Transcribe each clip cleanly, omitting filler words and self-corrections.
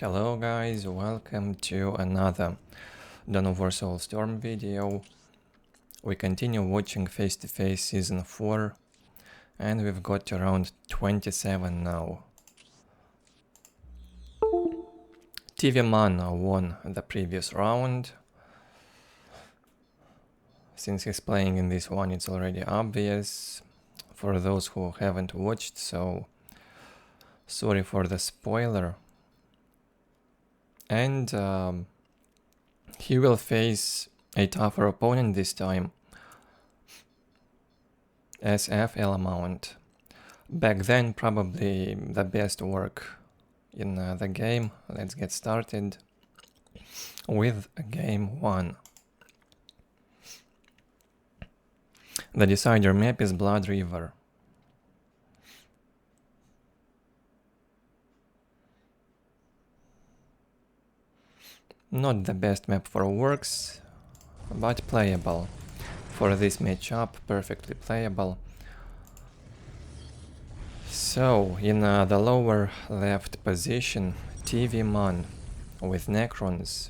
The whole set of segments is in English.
Hello guys, welcome to another Dawn of War Soulstorm video. We continue watching Face-to-Face Season 4 and we've got around 27 now. TV Man won the previous round. Since he's playing in this one, it's already obvious for those who haven't watched, so sorry for the spoiler. And he will face a tougher opponent this time, SF elamaunt. Back then, probably the best work in the game. Let's get started with game 1. The decider map is Blood River. Not the best map for Orks, but playable. For this matchup, perfectly playable. So, in the lower left position, TV Man with Necrons.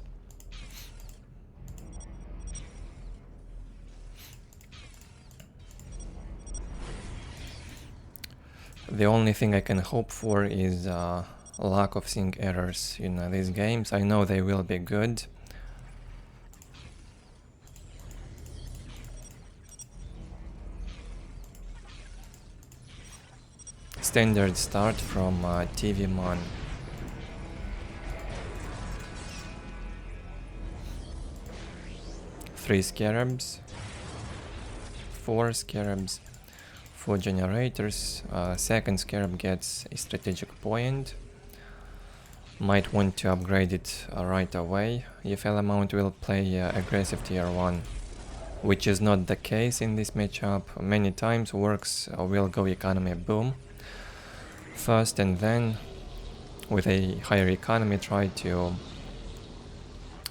The only thing I can hope for is lack of sync errors in these games. I know they will be good. Standard start from TV Man. Three scarabs, 4 scarabs, 4 generators. Second scarab gets a strategic point. Might want to upgrade it right away if elamaunt will play aggressive tier 1, which is not the case in this matchup. Many times Orks will go economy boom first and then with a higher economy try to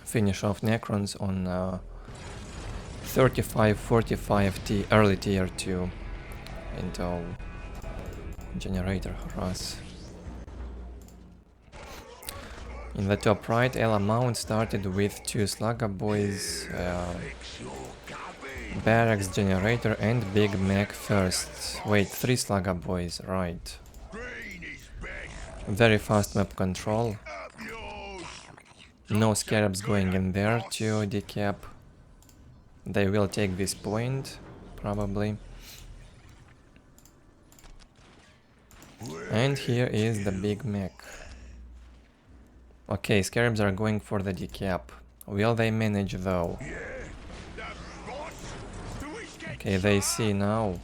finish off Necrons on 35-45 early tier 2 into generator harass. In the top right, elamaunt started with 2 slugger boys, barracks, generator and big mech first. Wait, 3 slugger boys, right. Very fast map control. No scarabs going in there to decap. They will take this point, probably. And here is the big mech. Okay, scarabs are going for the decap. Will they manage though? Okay, they see now.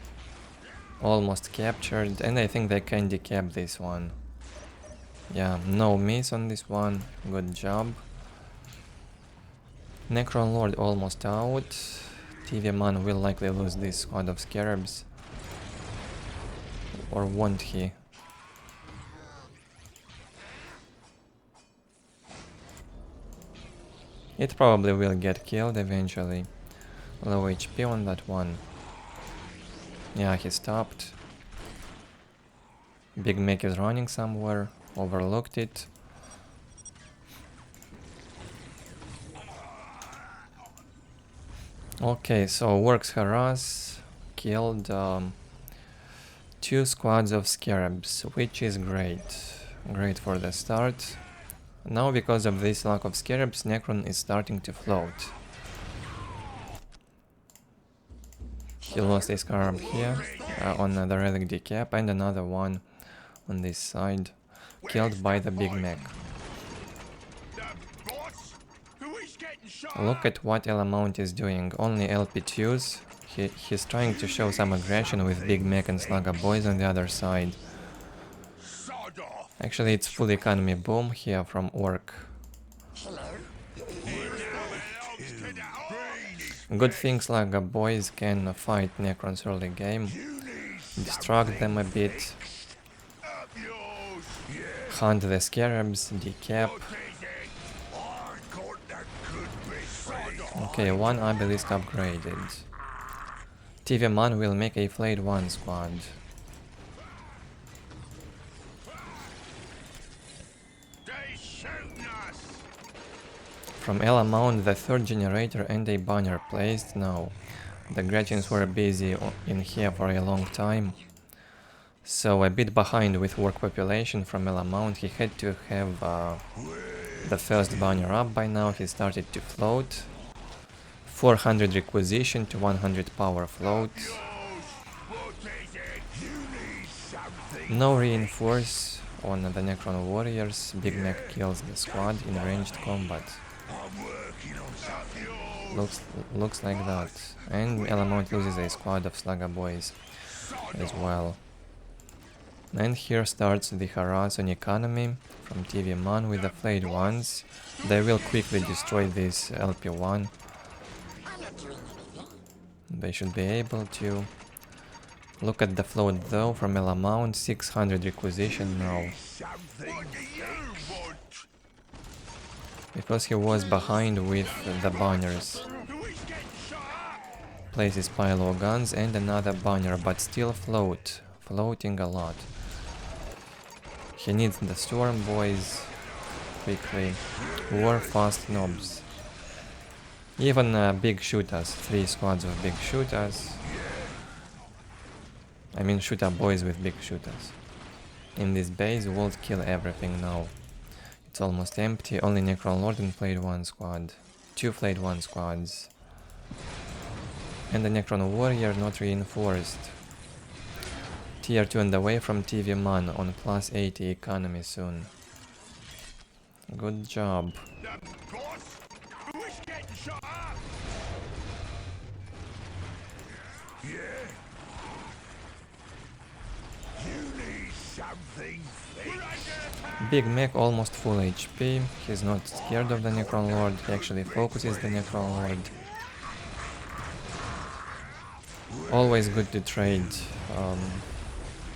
Almost captured, and I think they can decap this one. Yeah, no miss on this one. Good job. Necron Lord almost out. TV Man will likely lose this squad of scarabs. Or won't he? It probably will get killed eventually. Low HP on that one. Yeah, he stopped. Big mech is running somewhere. Overlooked it. Okay, so Orks harass killed 2 squads of scarabs, which is great. Great for the start. Now, because of this lack of scarabs, Necron is starting to float. He lost a scarab here on the relic decap and another one on this side, killed by the big mech. Look at what elamaunt is doing, only LP2s. He's trying to show some aggression with big mech and slugger boys on the other side. Actually, it's full economy boom here from Ork. Good thing slugger boys can fight Necrons early game, distract them a bit, hunt the scarabs, decap. Okay, 1 obelisk upgraded. TV Man will make a flayed 1 squad. They shoot From elamaunt, the third generator and a banner placed. Now, the Gretchins were busy in here for a long time. So a bit behind with work population from elamaunt. He had to have the first banner up by now. He started to float. 400 requisition to 100 power float. No reinforce on the Necron warriors. Big Mac kills the squad in ranged combat. Looks like that. And elamaunt loses a squad of Slugger boys as well. And here starts the harass on economy from TV Man with the flayed ones. They will quickly destroy this LP1. They should be able to. Look at the float though from elamaunt, 600 requisition now. Because he was behind with the banners. Places pile of guns and another banner, but still floating a lot. He needs the storm boys quickly. War fast knobs. Even big shooters, 3 squads of big shooters. I mean shooter boys with big shooters. In this base won't kill everything now. It's almost empty, only Necron Lord and played 1 squad. 2 played 1 squads. And the Necron Warrior not reinforced. Tier 2 on the way from TV Man on plus 80 economy soon. Good job. Big Mac almost full HP. He's not scared of the Necron Lord. He actually focuses the Necron Lord. Always good to trade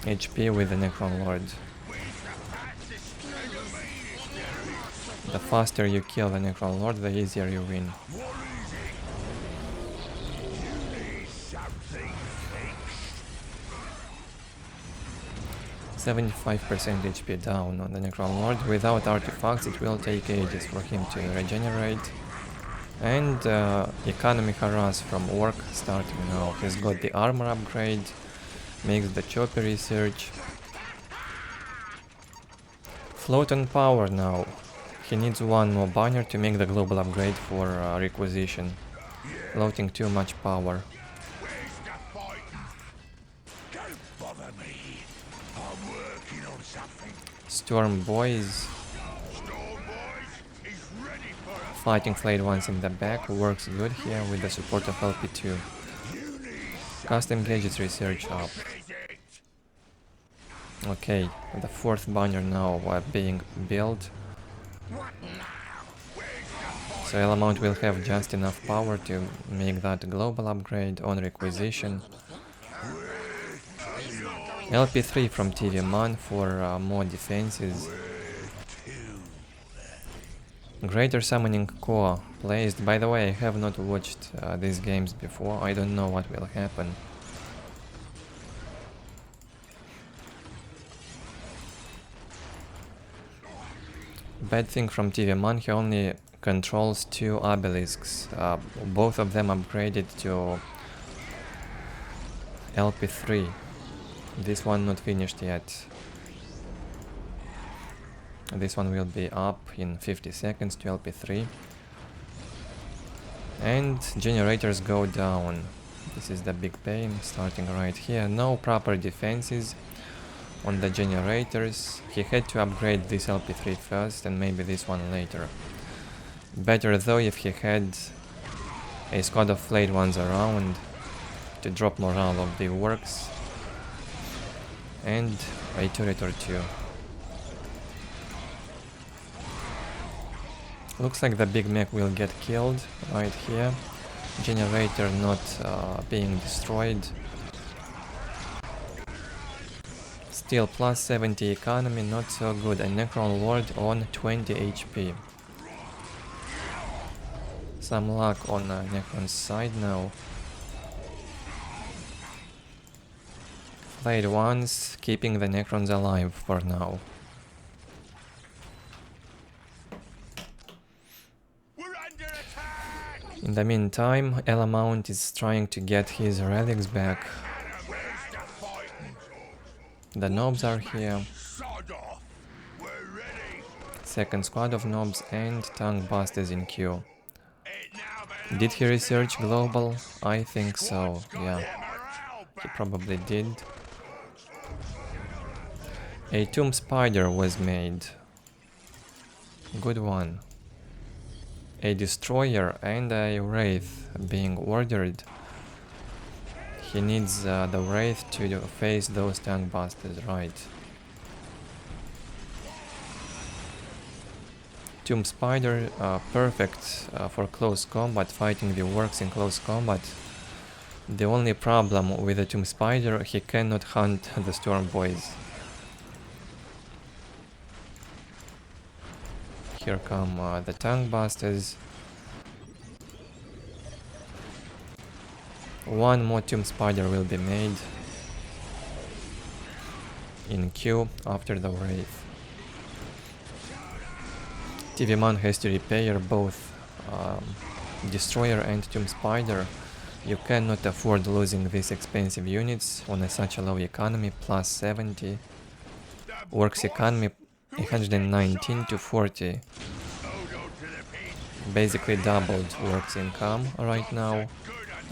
HP with the Necron Lord. The faster you kill the Necron Lord, the easier you win. 75% HP down on the Necron Lord. Without artifacts it will take ages for him to regenerate. And economy harass from Ork starting now. He's got the armor upgrade, makes the chopper research. Float on power now. He needs 1 more banner to make the global upgrade for requisition. Floating too much power. Storm boys. Fighting flayed ones in the back works good here with the support of LP2. Custom gadgets research up. Okay, the 4th banner now being built. So elamaunt will have just enough power to make that global upgrade on requisition. LP3 from TV Man for more defenses. Greater Summoning Core placed. By the way, I have not watched these games before. I don't know what will happen. Bad thing from TV Man, he only controls 2 obelisks. Both of them upgraded to LP3. This one not finished yet. This one will be up in 50 seconds to LP3. And generators go down. This is the big pain starting right here. No proper defenses on the generators. He had to upgrade this LP3 first and maybe this one later. Better though if he had a squad of flayed ones around to drop morale of the Orks. And a turret or 2. Looks like the Big Mac will get killed right here. Generator not being destroyed. Still plus 70 economy, not so good. A Necron Lord on 20 HP. Some luck on Necron's side now. Played ones, keeping the Necrons alive for now. In the meantime, elamaunt is trying to get his relics back. The nobs are here. Second squad of nobs and tank busters in queue. Did he research global? I think so, yeah. He probably did. A tomb spider was made. Good one. A destroyer and a wraith being ordered. He needs the wraith to face those tank busters, right. Tomb spider, perfect for close combat, fighting the orcs in close combat. The only problem with the tomb spider, he cannot hunt the storm boys. Here come the tank busters. One more tomb spider will be made in queue after the wraith. TV Man has to repair both destroyer and tomb spider. You cannot afford losing these expensive units on such a low economy, plus 70. Orks economy 119 to 40. Basically doubled Orks income right now,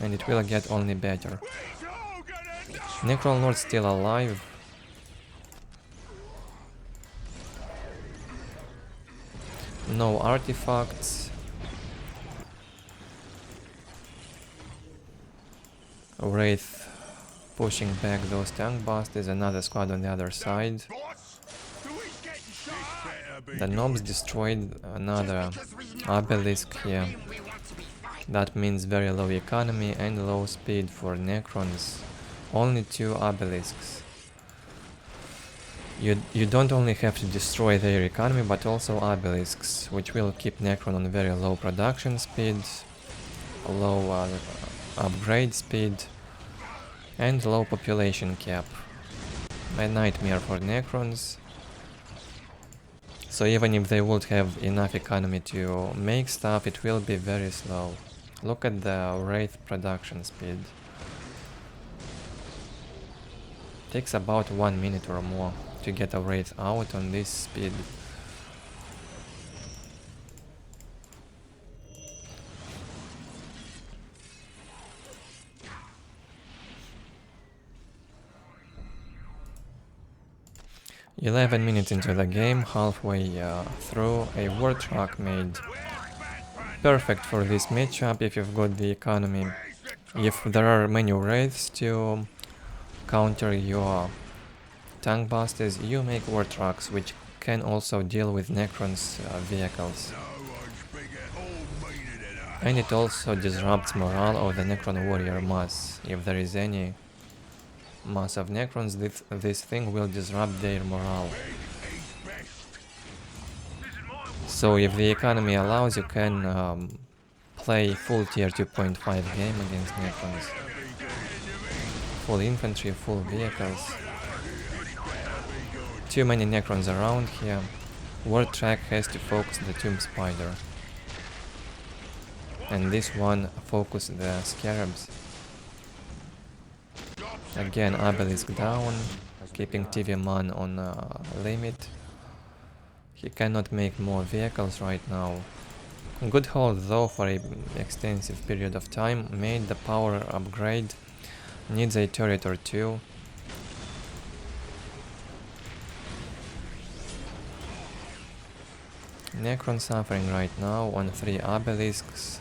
and it will get only better. Necron Lord still alive. No artifacts. Wraith pushing back those tank busters, another squad on the other side. The nobs destroyed another obelisk here. That means very low economy and low speed for Necrons. Only 2 obelisks. You don't only have to destroy their economy, but also obelisks, which will keep Necron on very low production speed, low upgrade speed, and low population cap. A nightmare for Necrons. So even if they would have enough economy to make stuff, it will be very slow. Look at the wraith production speed. Takes about 1 minute or more to get a wraith out on this speed. "11 minutes into the game, halfway through, a war truck made. Perfect for this matchup if you've got the economy. If there are many wraiths to counter your tank busters, you make war trucks, which can also deal with Necrons vehicles. And it also disrupts morale of the Necron warrior mass. If there is any mass of Necrons, this thing will disrupt their morale. So if the economy allows, you can play full tier 2.5 game against Necrons. Full infantry, full vehicles. Too many Necrons around here. War track has to focus the tomb spider. And this one focus the scarabs. Again, obelisk down, keeping TV Man on limit. He cannot make more vehicles right now. Good hold though for an extensive period of time. Made the power upgrade. Needs a turret or 2. Necron suffering right now on 3 obelisks.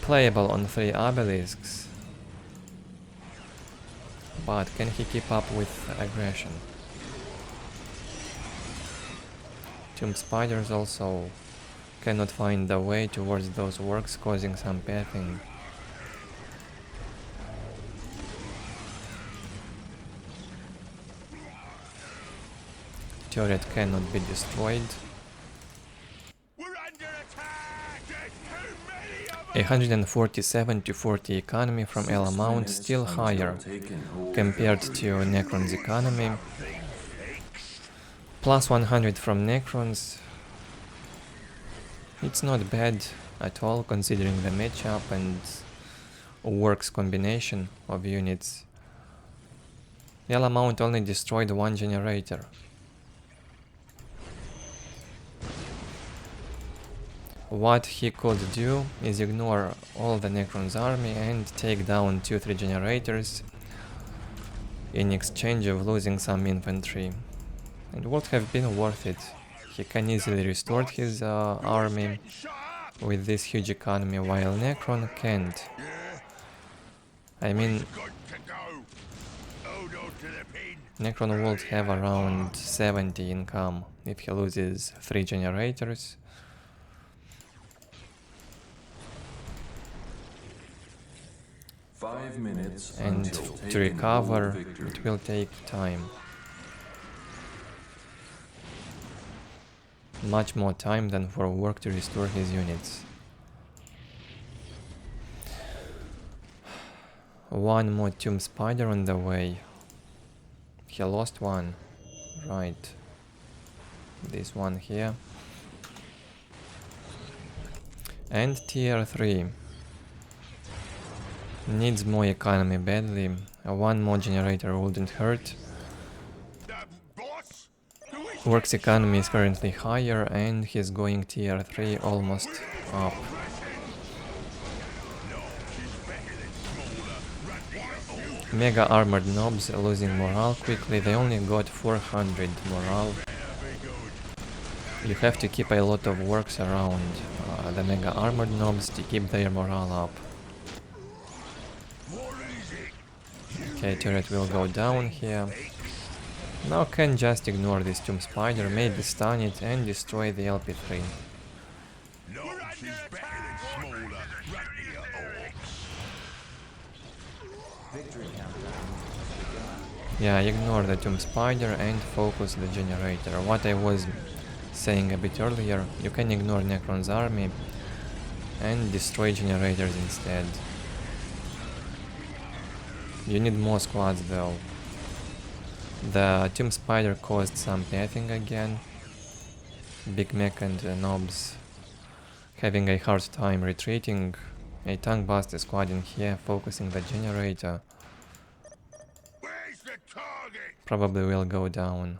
Playable on 3 obelisks. But can he keep up with aggression? Tomb spiders also cannot find the way towards those orks, causing some pathing. Turret cannot be destroyed. 147 to 40 economy from elamaunt, still higher compared to Necron's economy. Plus 100 from Necrons. It's not bad. at all, considering the matchup and Orks combination of units. Elamaunt only destroyed one generator. What he could do is ignore all the Necrons army and take down 2-3 generators in exchange of losing some infantry. It would have been worth it. He can easily restore his army with this huge economy, while Necron can't. I mean, Necron would have around 70 income if he loses 3 generators. And to recover, it will take time. Much more time than for work to restore his units. One more Tomb Spider on the way. He lost one. Right. This one here. And tier 3. Needs more economy badly. One more generator wouldn't hurt. Orks' economy is currently higher and he's going tier 3 almost up. Mega armored nobs losing morale quickly. They only got 400 morale. You have to keep a lot of Orks around the mega armored nobs to keep their morale up. Okay, turret will go down here. Now can just ignore this Tomb Spider, maybe stun it and destroy the LP3. Yeah, ignore the Tomb Spider and focus the generator. What I was saying a bit earlier, you can ignore Necron's army and destroy generators instead. You need more squads though. The Tomb Spider caused some pathing again. Big Mech and Nobs having a hard time retreating. A tank buster squad in here focusing the generator. Probably will go down.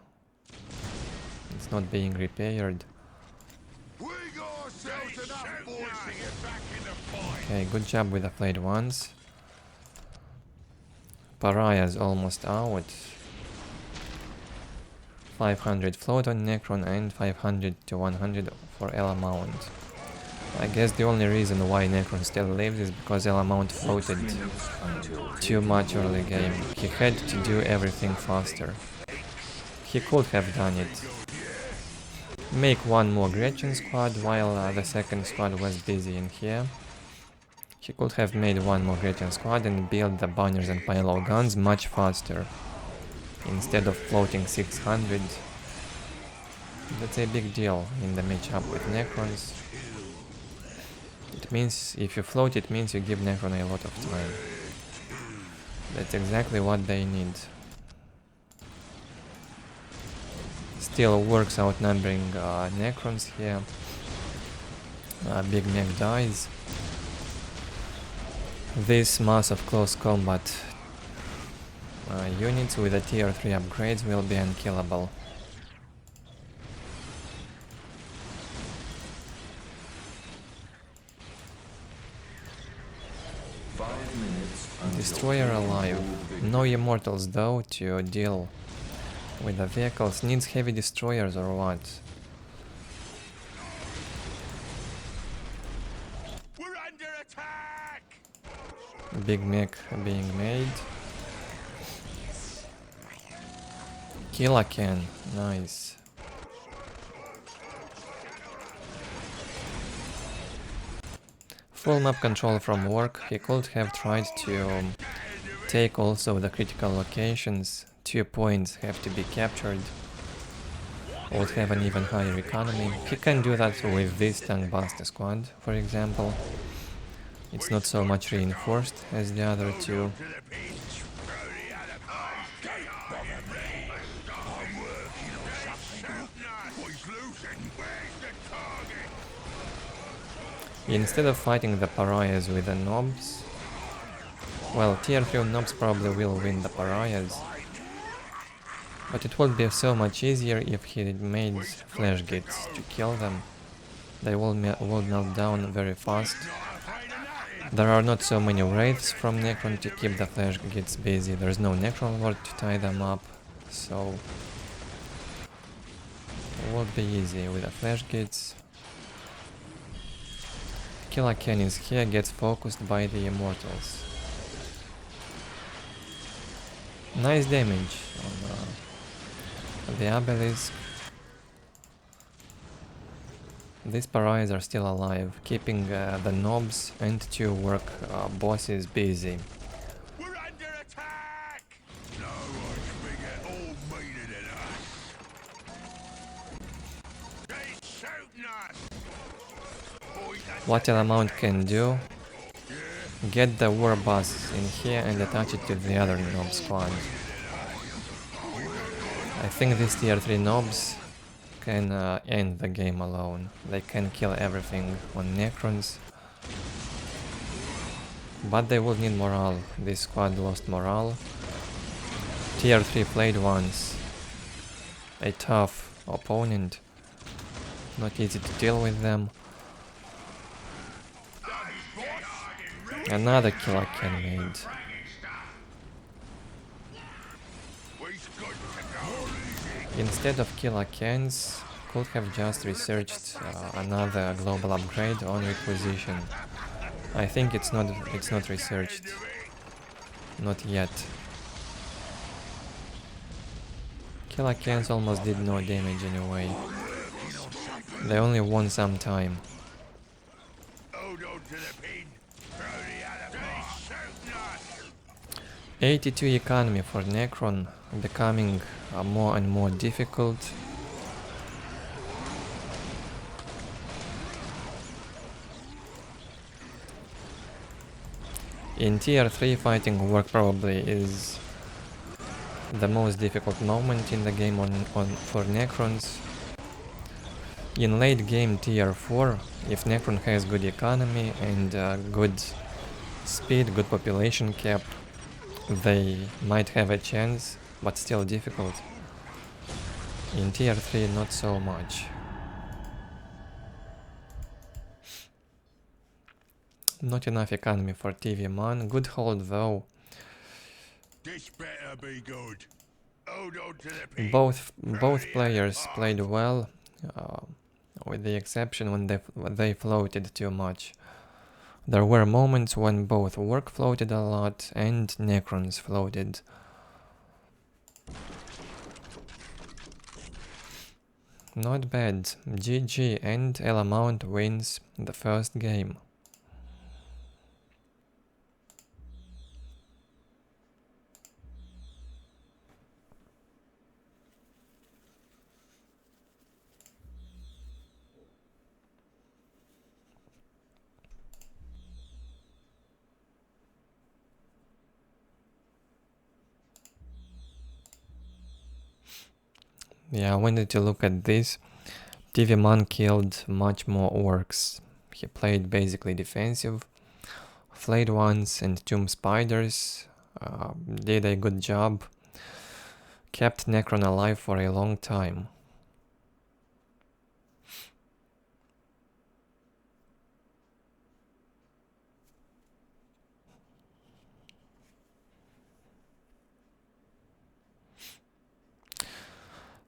It's not being repaired. Okay, good job with the flayed ones. Pariah's almost out. 500 float on Necron and 500 to 100 for elamaunt. I guess the only reason why Necron still lives is because elamaunt floated too much early game. He had to do everything faster. He could have done it. Make one more Gretchen squad while the second squad was busy in here. He could have made one more Gretchen squad and build the banners and payload guns much faster. Instead of floating 600. That's a big deal in the matchup with Necrons. It means if you float, it means you give Necron a lot of time. That's exactly what they need. Still Orks outnumbering Necrons here. Big Mech dies. This mass of close combat units with the tier 3 upgrades will be unkillable. Destroyer alive. No immortals though to deal with the vehicles. Needs heavy destroyers or what? We're under attack! Big Mech being made. Killa can. Nice. Full map control from Ork. He could have tried to take also the critical locations. 2 points have to be captured. Would have an even higher economy. He can do that with this tank buster squad, for example. It's not so much reinforced as the other two. Instead of fighting the pariahs with the nobs, well, tier 3 nobs probably will win the pariahs, but it would be so much easier if he made flash gates to kill them. They will melt down very fast. There are not so many wraiths from Necron to keep the flash gates busy. There's no Necron Lord to tie them up, so it would be easy with the flash gates. Killer Ken is here, gets focused by the Immortals. Nice damage on the Obelisk. These pariahs are still alive, keeping the nobs and 2 work bosses busy. We're under attack! No one's bigger or meaner than us. They're shooting us! What elamaunt can do? Get the war boss in here and attach it to the other nob squad. I think these tier 3 nobs can end the game alone. They can kill everything on Necrons. But they will need morale. This squad lost morale. Tier 3 played once. A tough opponent. Not easy to deal with them. Another killer can made. Instead of killer cans, could have just researched another global upgrade on requisition. I think it's not researched. Not yet. Killer cans almost did no damage anyway. They only won some time. 82 economy for Necron, becoming more and more difficult. In tier 3 fighting work probably is the most difficult moment in the game for Necrons. In late game tier 4, if Necron has good economy and good speed, good population cap, they might have a chance, but still difficult. In tier 3 not so much. Not enough economy for TV man. Good hold though. This better be good. Hold on to the pin. Both players played well, with the exception when they floated too much. There were moments when both Ork floated a lot and Necrons floated. Not bad. GG, and elamaunt wins the first game. Yeah, I wanted to look at this. TV Man killed much more orcs. He played basically defensive. Flayed ones and tomb spiders. Did a good job. Kept Necron alive for a long time.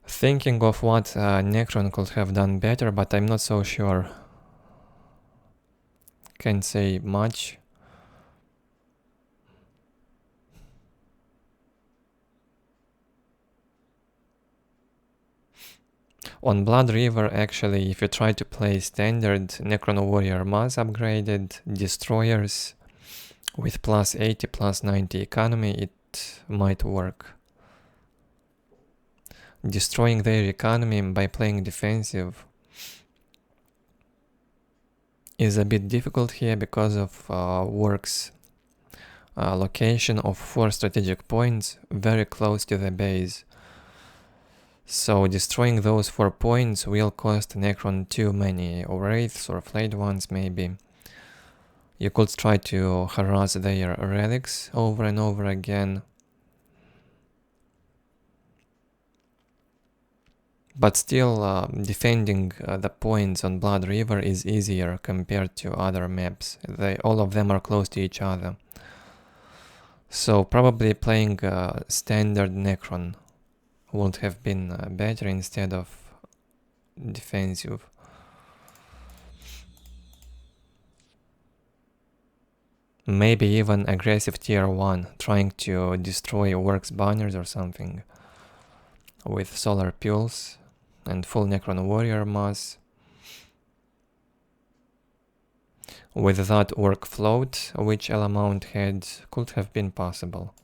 Thinking of what Necron could have done better, but I'm not so sure. Can't say much. On Blood River, actually, if you try to play standard Necron Warrior Mass upgraded destroyers with plus 80, plus 90 economy, it might work. Destroying their economy by playing defensive is a bit difficult here because of Orks' location of 4 strategic points very close to the base. So destroying those 4 points will cost Necron too many wraiths or flayed ones maybe, You could try to harass their relics over and over again. But still, defending the points on Blood River is easier compared to other maps. All of them are close to each other. So probably playing standard Necron would have been better instead of defensive. Maybe even aggressive tier 1, trying to destroy Orks banners or something. With solar pulse and full Necron warrior mass. With that Ork float, which elamaunt had, could have been possible.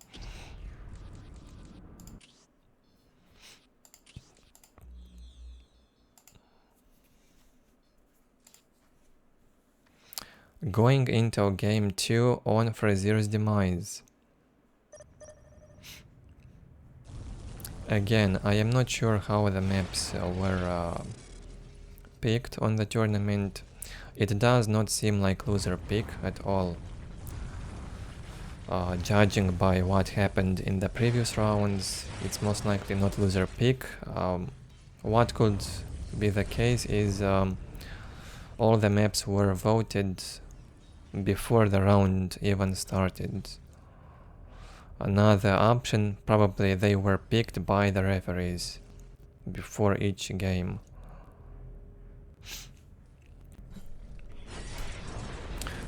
Going into game 2 on Frazier's Demise. Again, I am not sure how the maps were picked on the tournament. It does not seem like loser pick at all. Judging by what happened in the previous rounds, it's most likely not loser pick. What could be the case is all the maps were voted before the round even started. Another option, probably they were picked by the referees before each game.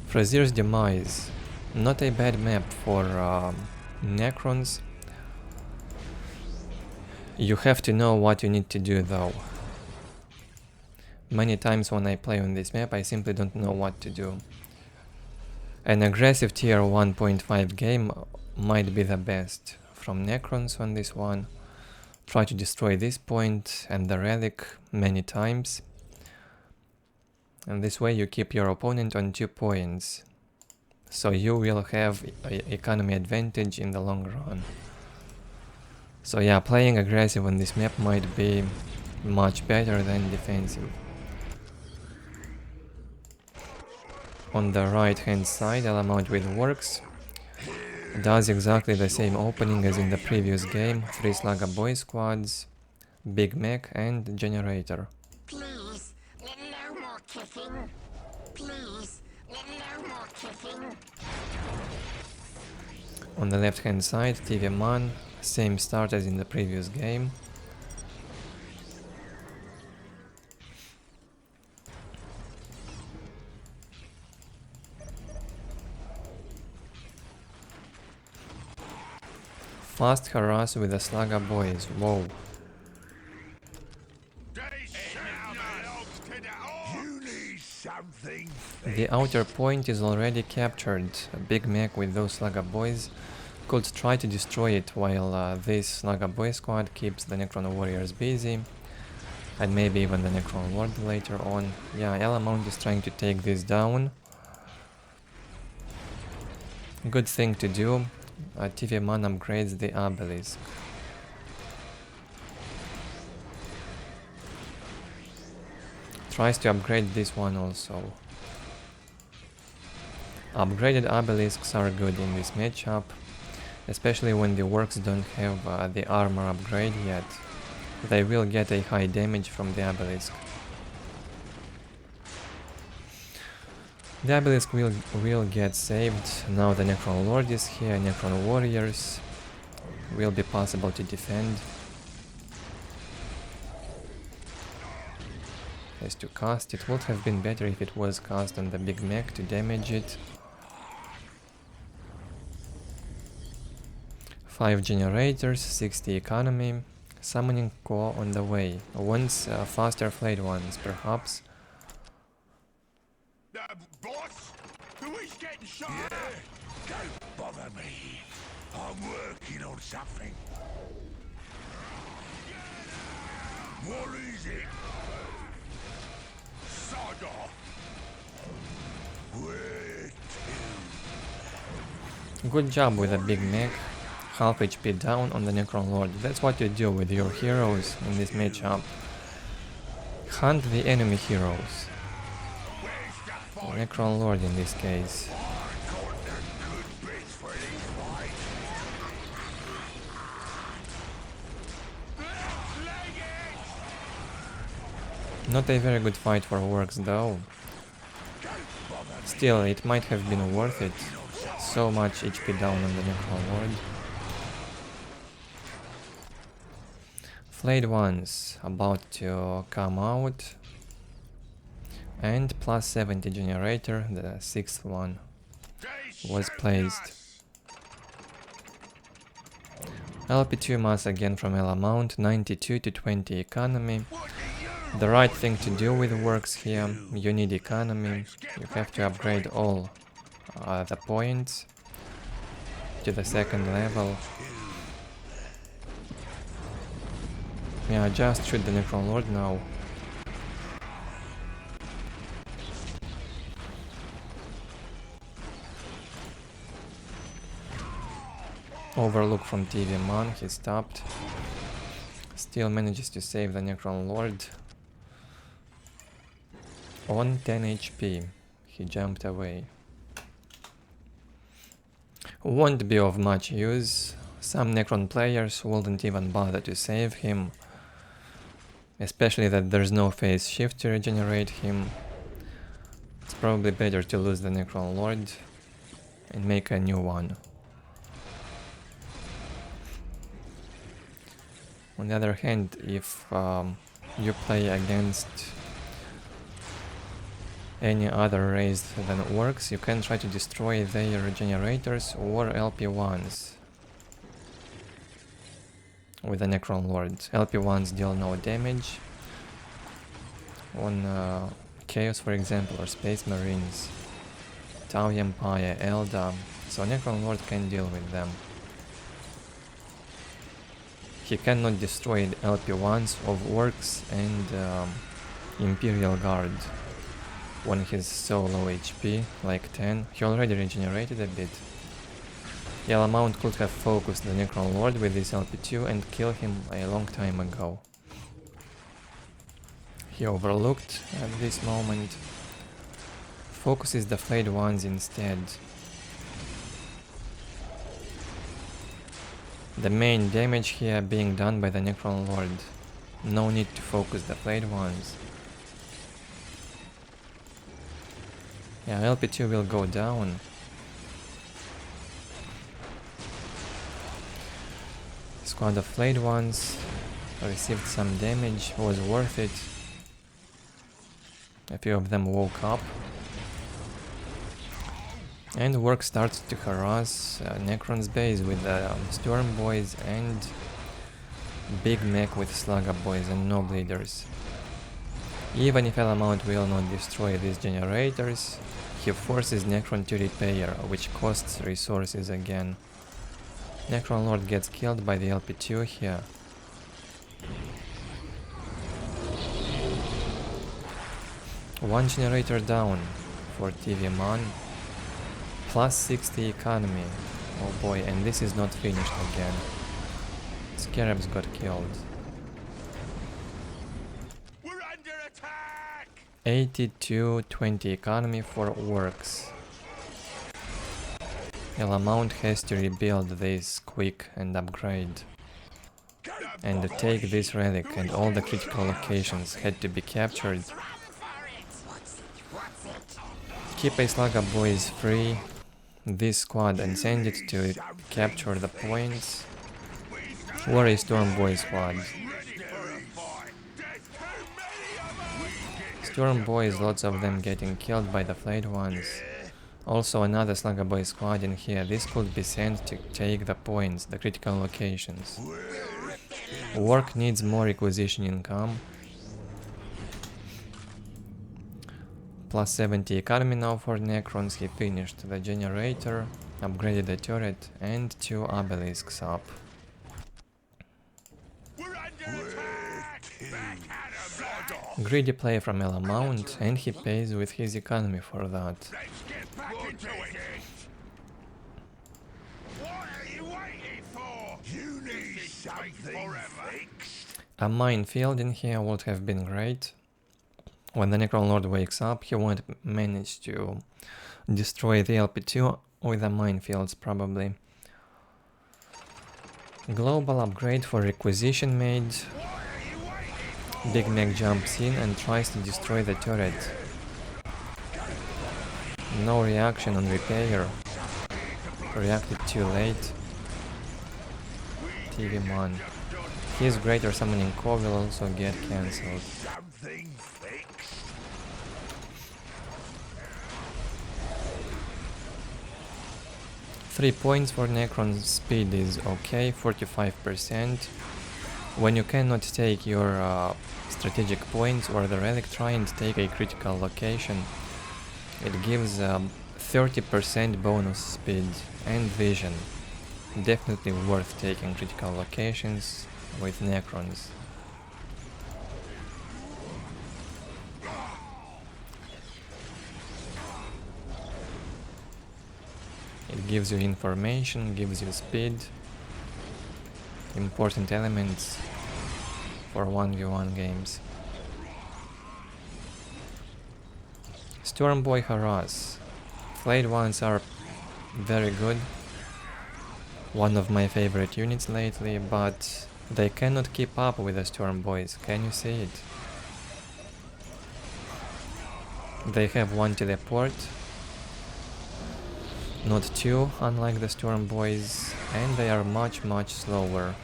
Frazier's Demise, not a bad map for Necrons. You have to know what you need to do though. Many times when I play on this map I simply don't know what to do. An aggressive tier 1.5 game might be the best from Necrons on this one. Try to destroy this point and the relic many times. And this way you keep your opponent on 2 points. So you will have economy advantage in the long run. So yeah, playing aggressive on this map might be much better than defensive. On the right hand side, elamaunt with Orks does exactly the same opening as in the previous game. 3 Slugger Boy squads, Big Mech and Generator. Please, no more kicking. Please, no more kicking. On the left hand side, TV Man, same start as in the previous game. Fast harass with the Slugger Boys, whoa. You need something. The outer point is already captured. A Big Mech with those Slugger Boys could try to destroy it while this Slugger Boy squad keeps the Necron warriors busy. And maybe even the Necron Lord later on. Yeah, elamaunt is trying to take this down. Good thing to do. TV Man upgrades the obelisk. Tries to upgrade this one also. Upgraded obelisks are good in this matchup, especially when the Orks don't have the armor upgrade yet. They will get a high damage from the obelisk. The obelisk will get saved. Now the Necron Lord is here, Necron warriors will be possible to defend. Has to cast. It would have been better if it was cast on the Big Mech to damage it. 5 generators, 60 economy, summoning core on the way. Wants faster flayed ones, perhaps. Boss? Who is getting shot? Yeah, don't bother me. I'm working on something. What is it? Sod off. Where to? Good job with a Big Mech. Half HP down on the Necron Lord. That's what you do with your heroes in this matchup. Hunt the enemy heroes. Necron Lord in this case. Not a very good fight for Orks though. Still, it might have been worth it. So much HP down on the Necron Lord. Flayed ones about to come out. And plus 70 generator, the 6th one, was placed. LP2 mass again from elamaunt, 92 to 20 economy. The right thing to do with Orks here, you need economy, you have to upgrade all the points to the 2nd level. Yeah, just shoot the Necron Lord now. Overlook from TV Man, he stopped. Still manages to save the Necron Lord. On 10 HP, he jumped away. Won't be of much use. Some Necron players wouldn't even bother to save him. Especially that there's no phase shift to regenerate him. It's probably better to lose the Necron Lord and make a new one. On the other hand, if you play against any other race than Orks, you can try to destroy their regenerators or LP1s with the Necron Lord. LP1s deal no damage on Chaos, for example, or Space Marines, Tau Empire, Eldar, so Necron Lord can deal with them. He cannot destroy the LP1s of Orks and Imperial Guard when he's so low HP, like 10. He already regenerated a bit. elamaunt could have focused the Necron Lord with this LP2 and killed him a long time ago. He overlooked at this moment. Focuses the flayed ones instead. The main damage here being done by the Necron Lord. No need to focus the flayed ones. Yeah, LP2 will go down. Squad of flayed ones received some damage, was worth it. A few of them woke up. And Work starts to harass Necron's base with Storm Boys and Big Mech with Slugger Boys and no bleeders. Even if elamaunt will not destroy these generators, he forces Necron to repair, which costs resources again. Necron Lord gets killed by the LP2 here. One generator down for TV Man. Plus 60 economy. Oh boy, and this is not finished again. Scarabs got killed. We're under attack! 82-20 economy for Orks. elamaunt has to rebuild this quick and upgrade. And to take this relic and all the critical locations had to be captured. Keep a Slugger Boys free. This squad and send it to capture the points. Or a Storm Boy squad. Storm Boys, lots of them getting killed by the flayed ones. Also another Slugger Boy squad in here. This could be sent to take the points, the critical locations. Ork needs more requisition income. Plus 70 economy now for Necrons. He finished the generator, upgraded the turret, and 2 obelisks up. Greedy play from elamaunt, and he pays with his economy for that. A minefield in here would have been great. When the Necron Lord wakes up, he won't manage to destroy the LP2 with the minefields, probably. Global upgrade for requisition made. Big Mech jumps in and tries to destroy the turret. No reaction on repair. Reacted too late. TV-Man. His Greater Summoning Core will also get cancelled. Something fixed. 3 points for Necron's speed is okay, 45%. When you cannot take your strategic points or the relic, try and take a critical location. It gives 30% bonus speed and vision. Definitely worth taking critical locations with Necrons. It gives you information, gives you speed, important elements for 1v1 games. Stormboy Harass. Flayed ones are very good. One of my favorite units lately, but they cannot keep up with the Stormboys. Can you see it? They have 1 teleport, not 2, unlike the Stormboys, and they are much slower.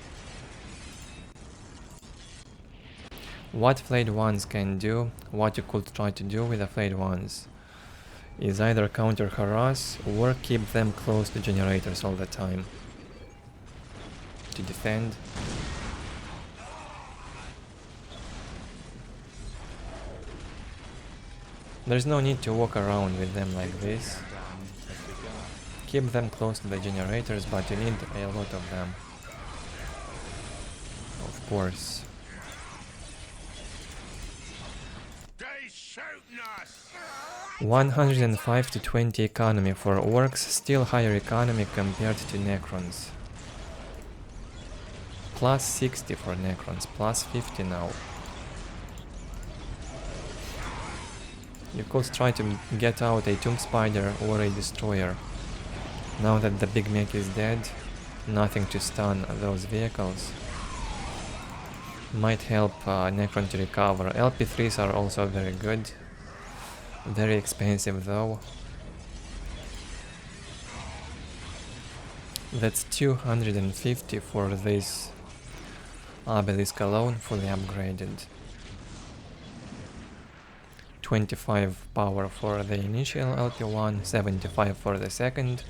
What Flayed ones can do, what you could try to do with the Flayed ones, is either counter harass or keep them close to generators all the time to defend. There's no need to walk around with them like this. Keep them close to the generators, but you need a lot of them, of course. They shooting us. 105 to 20 economy for Orks, still higher economy compared to Necrons. Plus 60 for Necrons, plus 50 now. You could try to get out a Tomb Spider or a Destroyer. Now that the Big Mech is dead, nothing to stun those vehicles. Might help Necron to recover. LP3s are also very good. Very expensive though. That's 250 for this Obelisk alone, fully upgraded. 25 power for the initial LP1, 75 for the second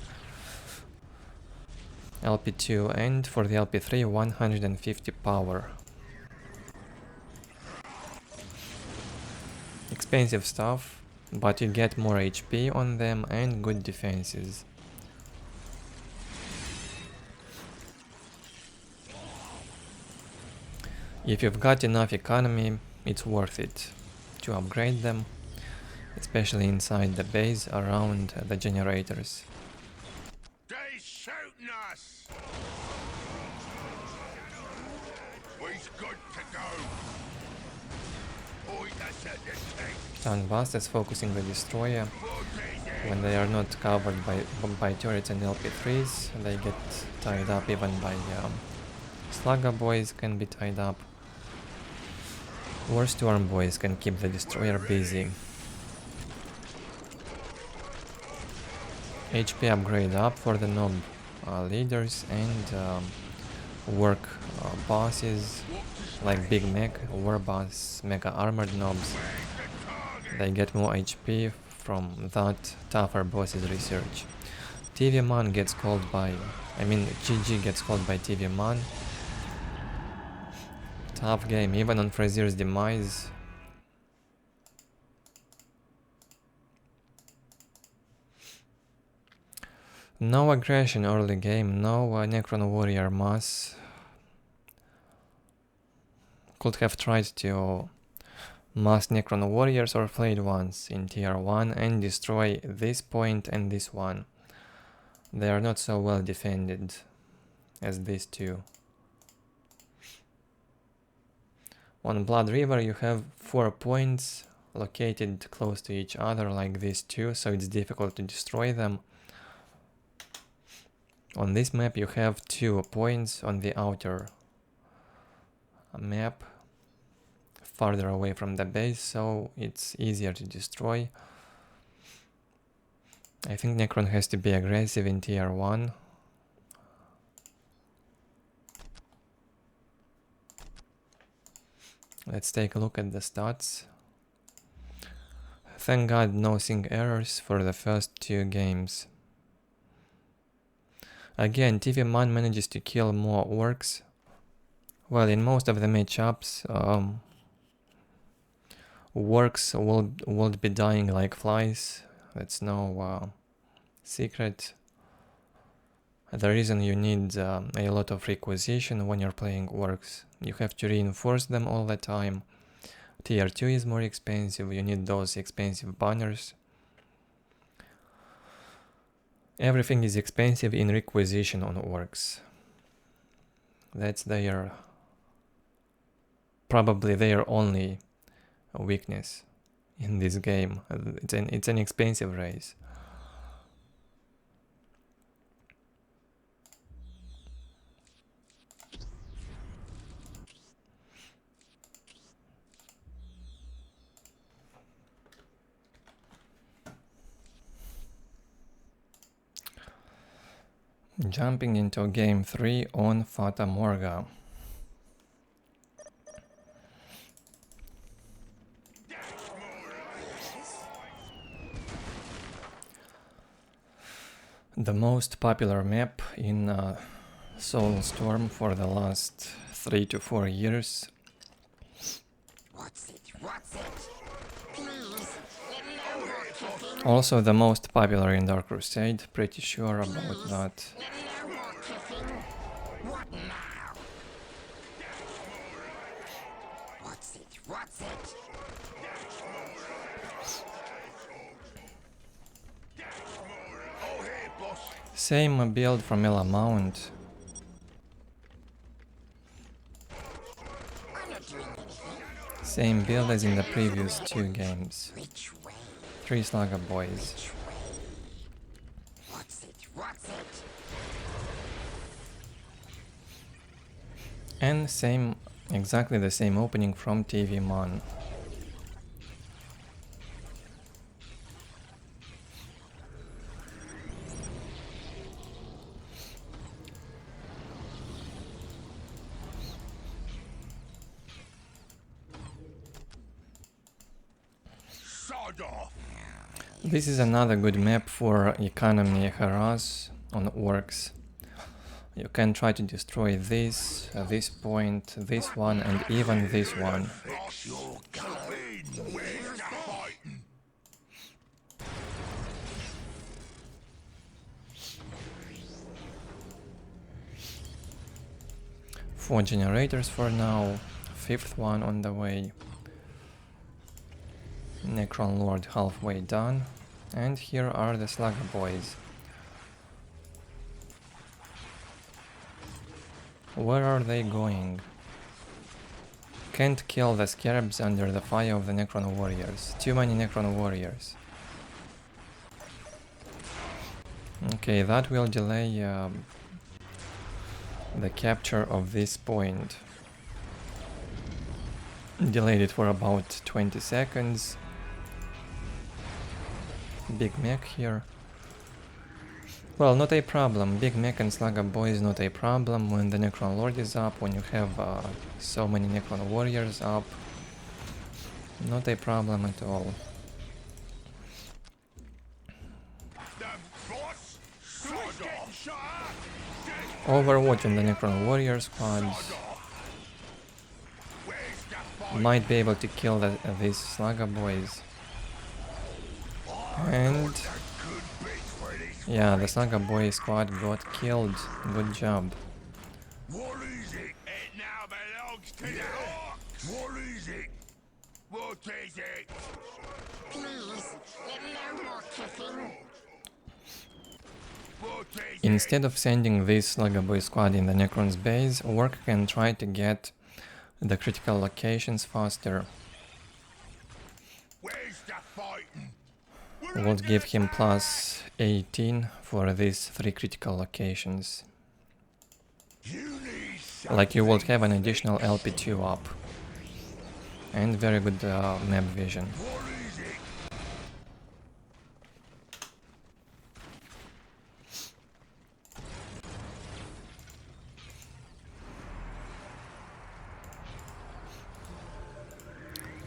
LP2, and for the LP3 150 power. Expensive stuff, but you get more HP on them and good defenses. If you've got enough economy, it's worth it to upgrade them, especially inside the base around the generators. They shooting us. We's good to go. Point us at the tank. Tank Busters focusing the Destroyer. When they are not covered by turrets and LP3s, they get tied up. Even by Slugger Boys can be tied up. Or Storm Boys can keep the Destroyer busy. HP upgrade up for the Nob leaders and work bosses like Big Mech, War Boss, Mega Armored Nobs. They get more HP from that tougher bosses research. TV-Man gets called by... GG gets called by TV-Man. Tough game, even on Frazier's Demise. No aggression early game, no Necron Warrior mass. Could have tried to mass Necron Warriors or Flayed ones in tier 1 and destroy this point and this one. They are not so well defended as these two. On Blood River you have 4 points, located close to each other like these two, so it's difficult to destroy them. On this map you have 2 points on the outer map, farther away from the base, so it's easier to destroy. I think Necron has to be aggressive in tier 1. Let's take a look at the stats. Thank God no sync errors for the first 2 games. Again, TV Man manages to kill more orcs. Well, in most of the matchups, orcs will be dying like flies. That's no secret. The reason you need a lot of requisition when you're playing orcs, you have to reinforce them all the time. Tier 2 is more expensive, you need those expensive banners. Everything is expensive in requisition on orcs. That's probably their only weakness in this game. It's an expensive race. Jumping into game 3 on Fata Morga. The most popular map in Soulstorm for the last 3 to 4 years. What's it? Please, no more kicking. Also the most popular in Dark Crusade, pretty sure about that. No more kicking. What now? What's it? Oh, hey, boss. Same build from elamaunt. I'm not doing anything. Same build as in the previous 2 games. Which way? 3 Slugger Boys. Which way? What's it? And exactly the same opening from TV Man. Sod off. This is another good map for economy harass on Orks. You can try to destroy this point, this one, and even this one. Fix your caffeine. Where's the fighting? 4 generators for now, 5th one on the way. Necron Lord halfway done, and here are the Slugger Boys. Where are they going? Can't kill the scarabs under the fire of the Necron warriors. Too many Necron warriors. Okay, that will delay the capture of this point. Delayed it for about 20 seconds. Big mech here. Well, not a problem. Big mech and Slugger Boys not a problem when the Necron Lord is up, when you have so many Necron warriors up. Not a problem at all. The boss. Sod off. Overwatch on the Necron warrior squads. Where's the fight? Might be able to kill these Slugger Boys. And Good bait for this. yeah, the Slugger Boy squad got killed. Good job. What is it? It now belongs to the Orks. What is it? What is it? Please, no more kicking. What is it? Instead of sending this Slugger Boy squad in the Necron's base, Orc can try to get the critical locations faster. Where's would give him plus 18 for these 3 critical locations. You need Like you would have an additional LP2 up. And very good map vision. What is it?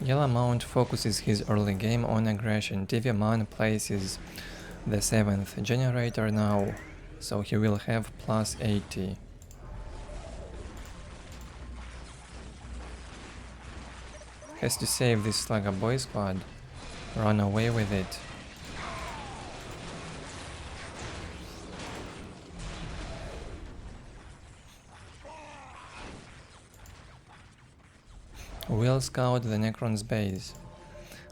Elamaunt focuses his early game on aggression. TV-Man places the 7th generator now, so he will have plus 80. Has to save this Slugger Boy squad. Run away with it. We'll scout the Necrons base.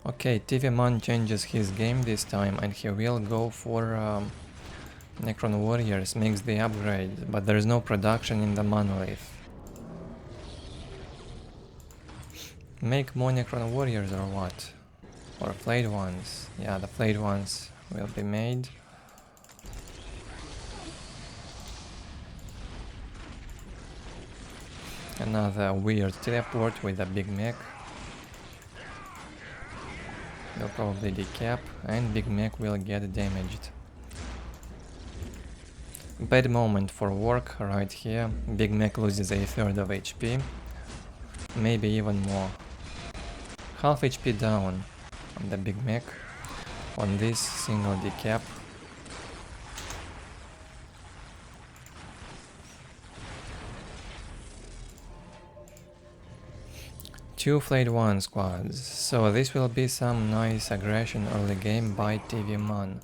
Okay, TV-Man changes his game this time and he will go for Necron Warriors, makes the upgrade, but there's no production in the monolith. Make more Necron Warriors or what? Or Flayed ones? Yeah, the Flayed ones will be made. Another weird teleport with a big mech. They'll probably decap and big mech will get damaged. Bad moment for work right here. Big mech loses a third of HP. Maybe even more. Half HP down on the big mech. On this single decap. Two Flayed 1 squads, so this will be some nice aggression early game by TV-Man.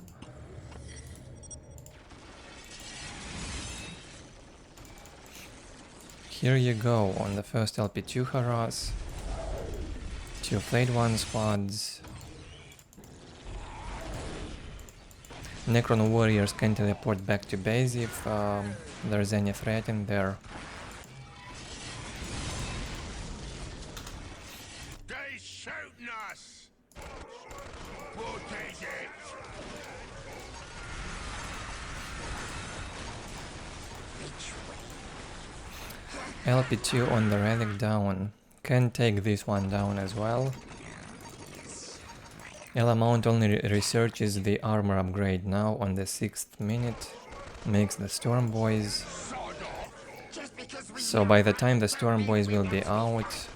Here you go on the first LP2 harass. Two Flayed 1 squads. Necron Warriors can teleport back to base if there's any threat in there. Shooting us! What is it? LP2 on the relic down. Can take this one down as well. Elamaunt only researches the armor upgrade now on the 6th minute. Makes the Storm Boys. So by the time the Storm Boys will be out,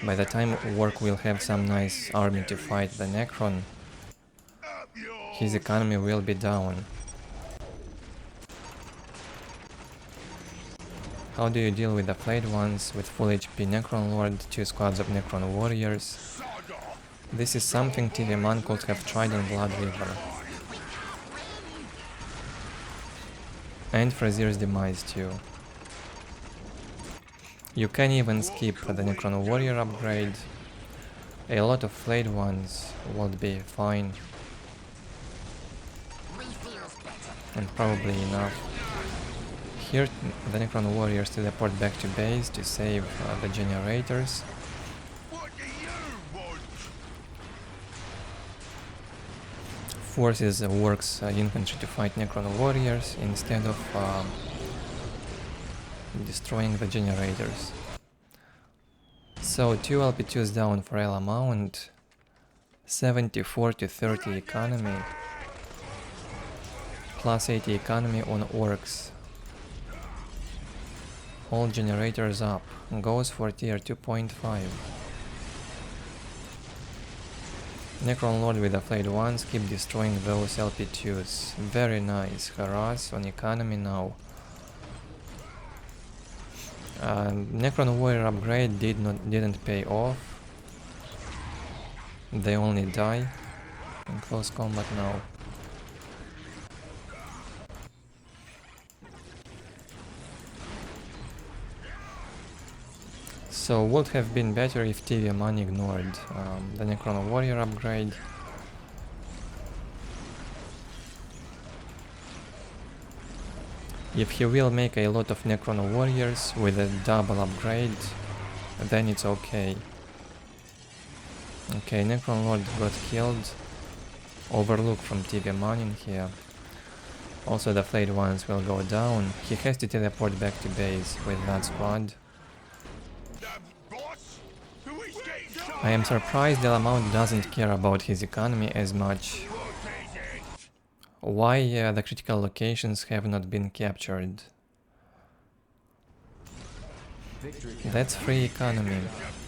by the time Ork will have some nice army to fight the Necron, his economy will be down. How do you deal with the Flayed ones with full HP Necron Lord, 2 squads of Necron Warriors? This is something TV-Man could have tried on Blood River. And Frazier's Demise too. You can even skip the Necron Warrior upgrade. A lot of Flayed ones would be fine. And probably enough. Here the Necron Warriors teleport back to base to save the generators. What do you want? Forces Orks infantry to fight Necron Warriors instead of destroying the generators. So 2 LP2s down for Elamaunt. 74 to 30 economy. Plus 80 economy on Orks. All generators up. Goes for tier 2.5. Necron Lord with the Flayed ones keep destroying those LP2s. Very nice. Harass on economy now. Necron Warrior upgrade didn't pay off. They only die in close combat now. So would have been better if TV-Man ignored the Necron Warrior upgrade. If he will make a lot of Necron Warriors with a double upgrade, then it's okay. Okay, Necron Lord got killed. overlook from TV Man in here. Also the flayed ones will go down. He has to teleport back to base with that squad. Boss, who is getting shot? I am surprised elamaunt doesn't care about his economy as much. What is it? Why the critical locations have not been captured? That's free economy.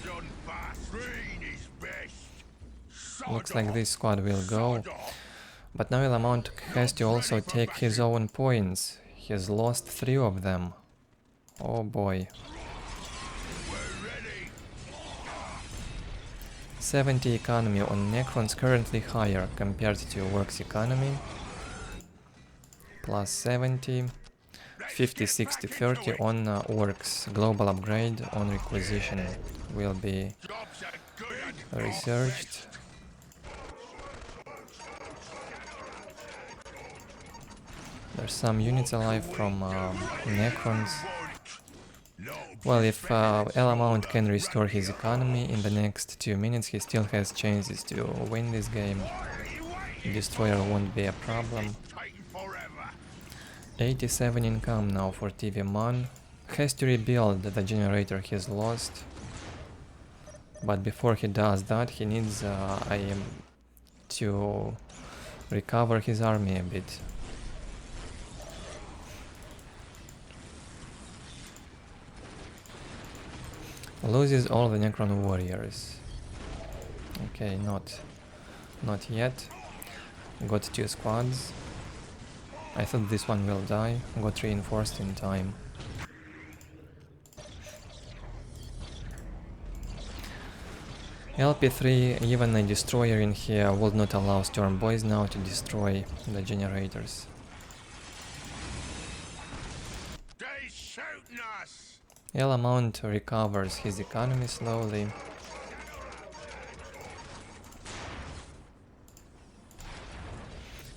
Done fast. Green is best. Looks like this squad will go. But now elamaunt has to also take his own points. He's lost 3 of them. Oh boy. We're ready. 70 economy on Necrons, currently higher compared to Orks economy. Plus 70. 50, 60, 30 on Orks. Global upgrade on requisition will be Jobs are good. researched. There's some units alive from Necrons. Well, if elamaunt can restore his economy in the next 2 minutes, he still has chances to win this game. Destroyer won't be a problem. Taking forever. 87 income now for TV Man. Has to rebuild the generator he's lost. But before he does that, he needs to recover his army a bit. Loses all the Necron warriors. Okay, not yet. Got 2 squads. I thought this one will die. Got reinforced in time. LP3, even a destroyer in here would not allow Storm Boys now to destroy the generators. They shooting us. elamaunt recovers his economy slowly.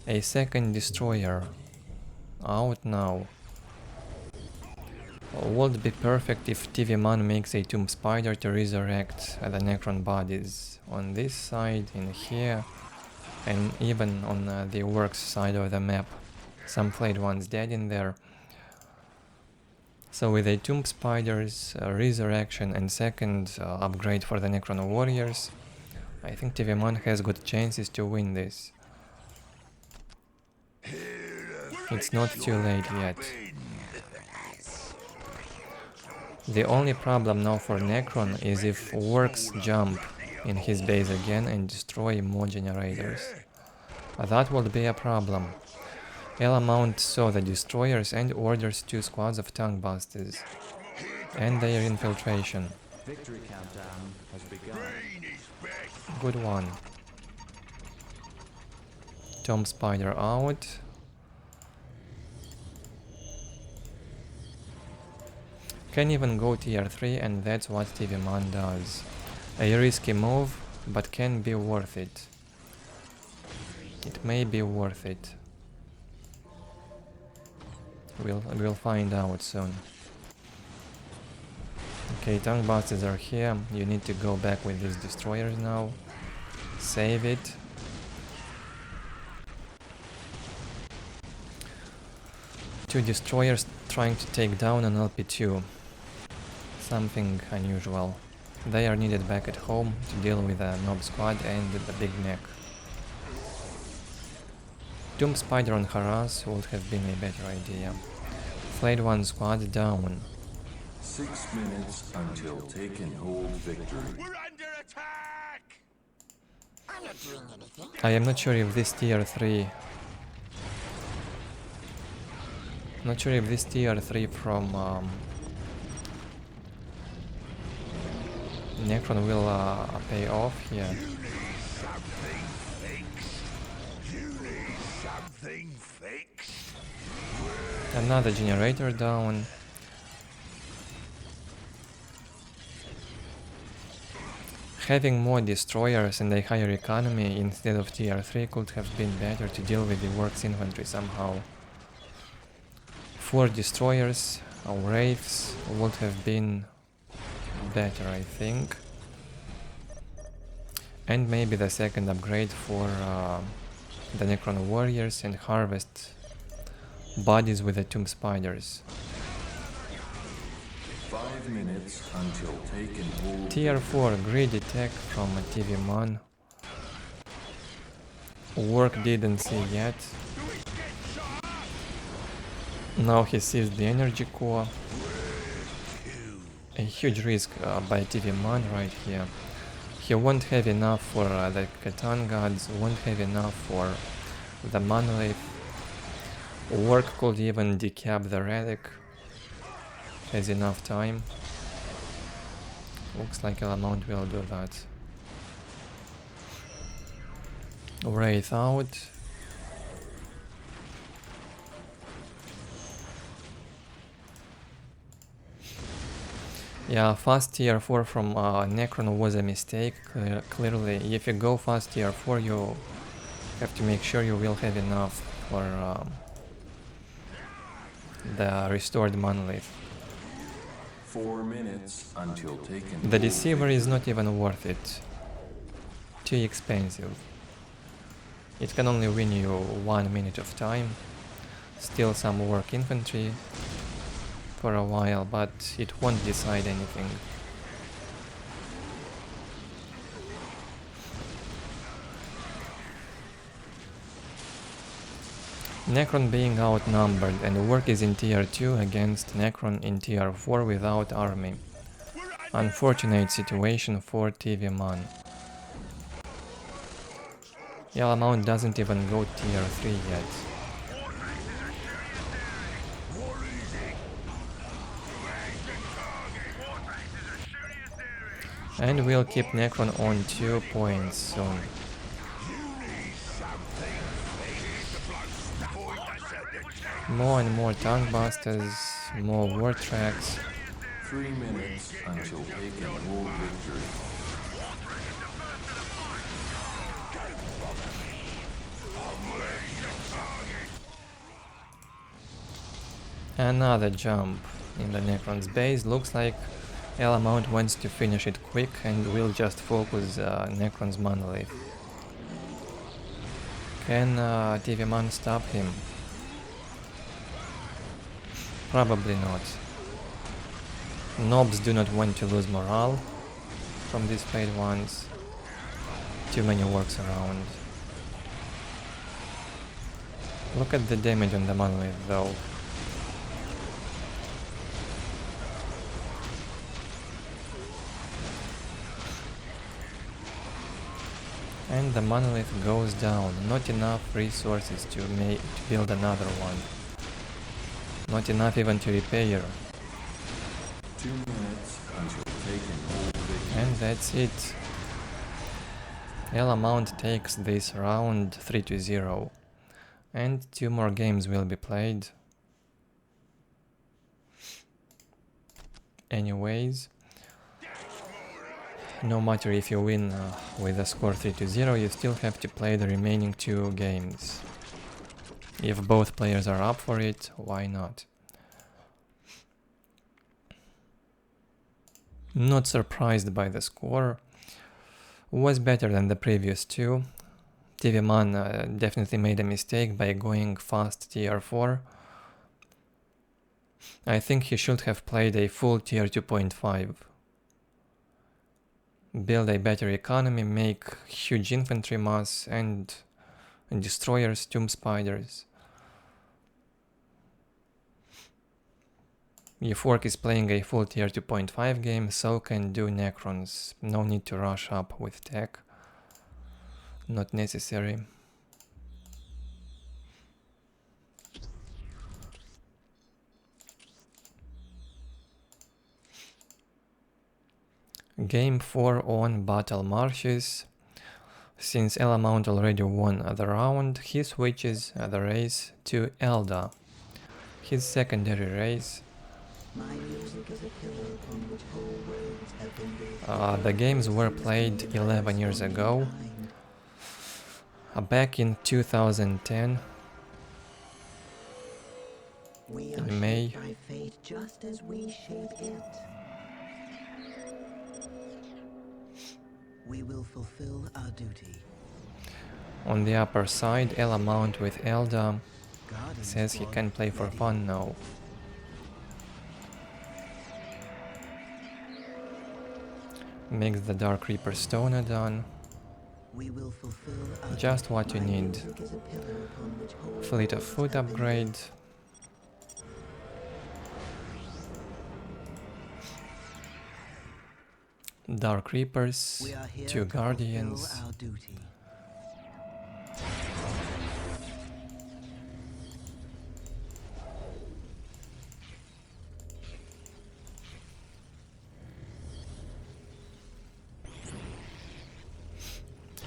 A second destroyer out now. Would be perfect if TV Man makes a Tomb Spider to resurrect the Necron bodies on this side, in here, and even on the Orks side of the map. Some flayed ones dead in there. So with a Tomb Spider's resurrection and second upgrade for the Necron warriors, I think TV Man has good chances to win this. It's not too late yet. The only problem now for Necron is if Orks jump in his base again and destroy more generators. That would be a problem. elamaunt saw the destroyers and orders 2 squads of Tonguebusters and their infiltration. Victory countdown has begun. Good one. Tomb Spider out. Can even go tier 3, and that's what TV Man does. A risky move, but can be worth it. It may be worth it. We'll find out soon. Okay, Tonguebusters are here. You need to go back with these destroyers now. Save it. Two destroyers trying to take down an LP2. Something unusual. They are needed back at home to deal with a Nob squad and the Big Mech. Tomb Spider on Harass would have been a better idea. Flayed one squad down. 6 minutes until take and hold victory. We're under attack. I'm not doing anything. I am not sure if this tier 3... Not sure if this tier 3 from Necron will pay off here. Something fixed. Another generator down. Having more destroyers and a higher economy instead of tier 3 could have been better to deal with the Orks infantry somehow. 4 destroyers or wraiths would have been better, I think. And maybe the second upgrade for the Necron warriors and harvest bodies with the tomb spiders. 5 minutes until taken hold. Tier 4 greedy tech from TV Man. Work didn't see yet. Now he sees the energy core. A huge risk by TV Man right here. He won't have enough for the Catan gods, won't have enough for the monolith. Work could even decap the relic. Has enough time. Looks like elamaunt will do that. Wraith out. Yeah, fast tier 4 from Necron was a mistake. Clearly, if you go fast tier 4, you have to make sure you will have enough for the restored monolith. 4 minutes until taken. The Deceiver is not even worth it. Too expensive. It can only win you 1 minute of time. Still some work infantry for a while, but it won't decide anything. Necron being outnumbered, and work is in tier 2 against Necron in tier 4 without army. Unfortunate situation for TV Man. Elamaunt doesn't even go tier 3 yet. And we'll keep Necron on 2 points soon. More and more tank busters, more war tracks. 3 minutes until taken hold victory. Another jump in the Necron's base. Looks like elamaunt wants to finish it quick and will just focus Necron's monolith. Can TV Man stop him? Probably not. Nobs do not want to lose morale from these paid ones. Too many works around. Look at the damage on the monolith though. And the monolith goes down. Not enough resources to build another one. Not enough even to repair. 2 minutes until taken hold victory. And that's it. elamaunt takes this round 3-0. And 2 more games will be played. Anyways, no matter if you win with a score 3-0, you still have to play the remaining 2 games. If both players are up for it, why not? Not surprised by the score. Was better than the previous 2. TV Man definitely made a mistake by going fast tier 4. I think he should have played a full tier 2.5. Build a better economy, make huge infantry mass and destroyers, tomb spiders. If Ork is playing a full tier 2.5 game, so can do Necrons. No need to rush up with tech. Not necessary. Game 4 on Battle Marshes. Since elamaunt already won the round, he switches the race to Eldar, his secondary race. The games were played 11 years ago, back in 2010, in May. Just as we shape it. We will fulfill our duty. On the upper side, elamaunt with Eldar says he can play for fun now. Makes the Dark Reaper Stoner done. We will fulfill our Just what you My need. music is a pillar upon which whole Fleet of worlds foot have been upgrade. built. Dark Reapers, We are here 2 to fulfill Guardians. our duty.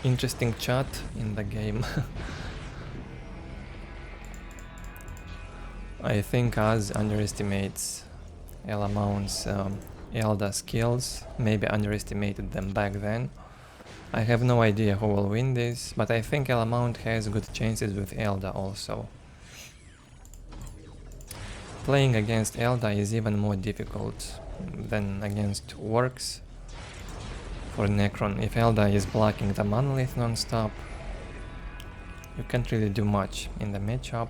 Interesting chat in the game. I think Az underestimates elamaunt's Eldar skills, maybe underestimated them back then. I have no idea who will win this, but I think elamaunt has good chances with Eldar also. Playing against Eldar is even more difficult than against Orks. For Necron, if Eldar is blocking the monolith non-stop, you can't really do much in the matchup.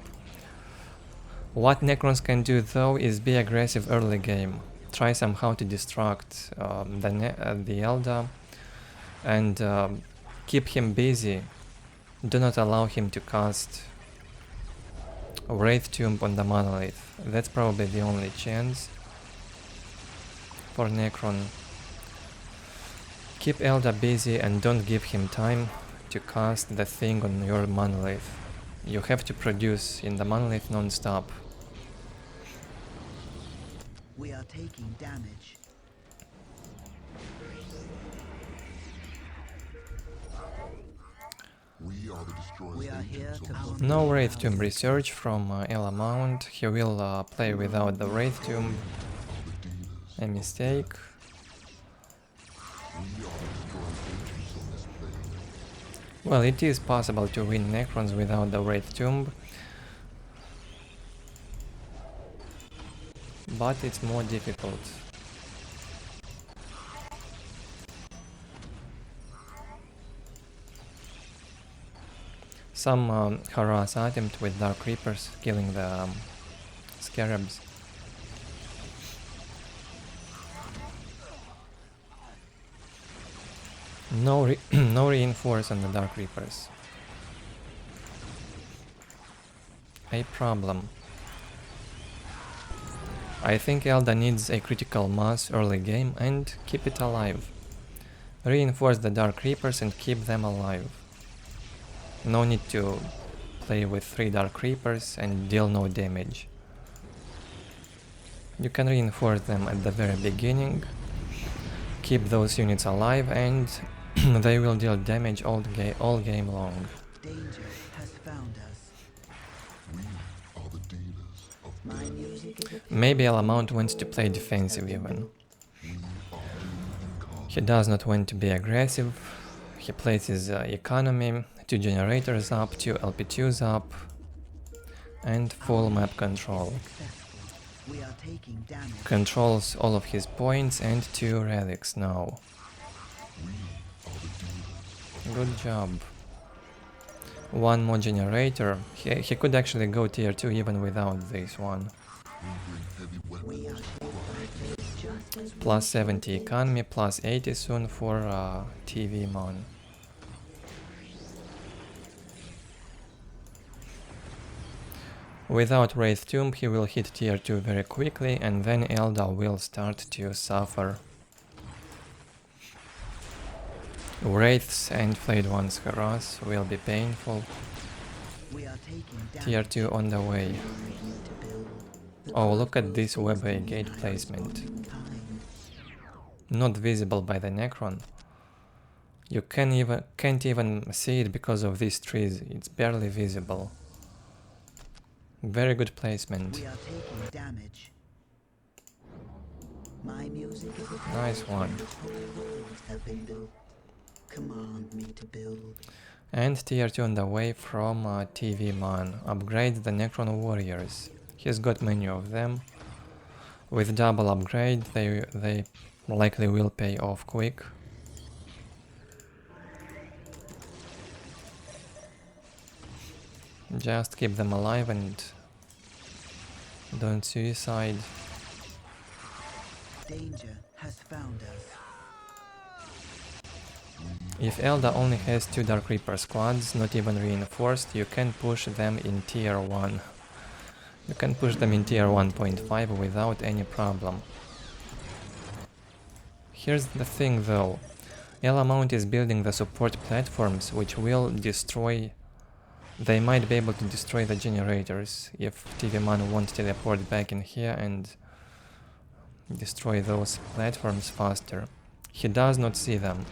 What Necrons can do though is be aggressive early game. Try somehow to distract the Eldar and keep him busy. Do not allow him to cast Wraith Tomb on the monolith. That's probably the only chance for Necron. Keep Eldar busy and don't give him time to cast the thing on your monolith. You have to produce in the monolith non-stop. We are taking damage. We are the destroyers. We are here to fulfill No our Wraith Tomb duty. research from elamaunt. He will play without the Wraith Tomb. A mistake. Well, it is possible to win Necrons without the Wraith Tomb, but it's more difficult. Some harass attempt with Dark Reapers, killing the Scarabs. No, no reinforce on the Dark Reapers. A problem. I think Eldar needs a critical mass early game and keep it alive. Reinforce the Dark Reapers and keep them alive. No need to play with 3 Dark Reapers and deal no damage. You can reinforce them at the very beginning, keep those units alive, and they will deal damage all game long. Danger has found us. We are the dealers of My music is a Maybe elamaunt wants to play defensive even. He does not want to be aggressive. He plays his economy, 2 generators up, 2 LP2s up, and full map control. successful. We are taking damage. Controls all of his points and 2 relics now. Good job. 1 more generator. He could actually go tier 2 even without this one. We are just as Plus 70 economy, plus 80 soon for TV Mon. Without Wraith Tomb he will hit tier 2 very quickly, and then Eldar will start to suffer. Wraiths and Flayed Ones harass will be painful. we are taking damage. Tier 2 on the way. To build the Oh, look at this crossroads web of gate the placement. kind. Not visible by the Necron. You can't even see it because of these trees. It's barely visible. Very good placement. We are taking damage. My music is a Nice one. whole worlds have been built. Command me to build. And tier 2 on the way from TV Man. Upgrade the Necron warriors. He's got many of them. With double upgrade they likely will pay off quick. Just keep them alive and don't suicide. Danger has found us. If Eldar only has 2 Dark Reaper squads, not even reinforced, you can push them in tier 1. You can push them in tier 1.5 without any problem. Here's the thing though, elamaunt is building the support platforms which will destroy... They might be able to destroy the generators if TV-Man won't teleport back in here and destroy those platforms faster. He does not see them.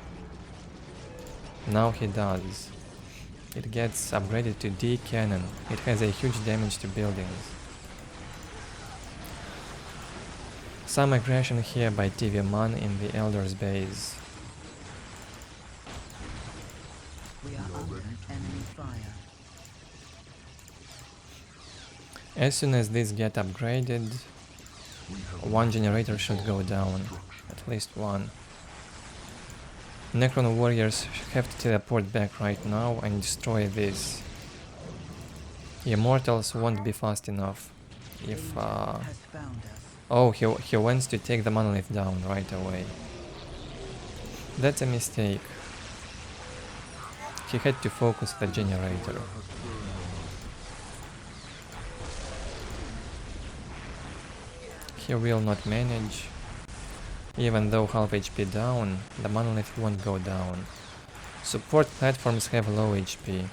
Now he does. It gets upgraded to D cannon. It has a huge damage to buildings. Some aggression here by TV-Man in the Eldar's base. We are under enemy fire. As soon as these get upgraded, one generator should go down. At least one. Necron warriors have to teleport back right now and destroy this. Immortals won't be fast enough. If Has found us. oh, he wants to take the monolith down right away. That's a mistake. He had to focus the generator. He will not manage. Even though half HP down, the monolith won't go down. Support platforms have low HP.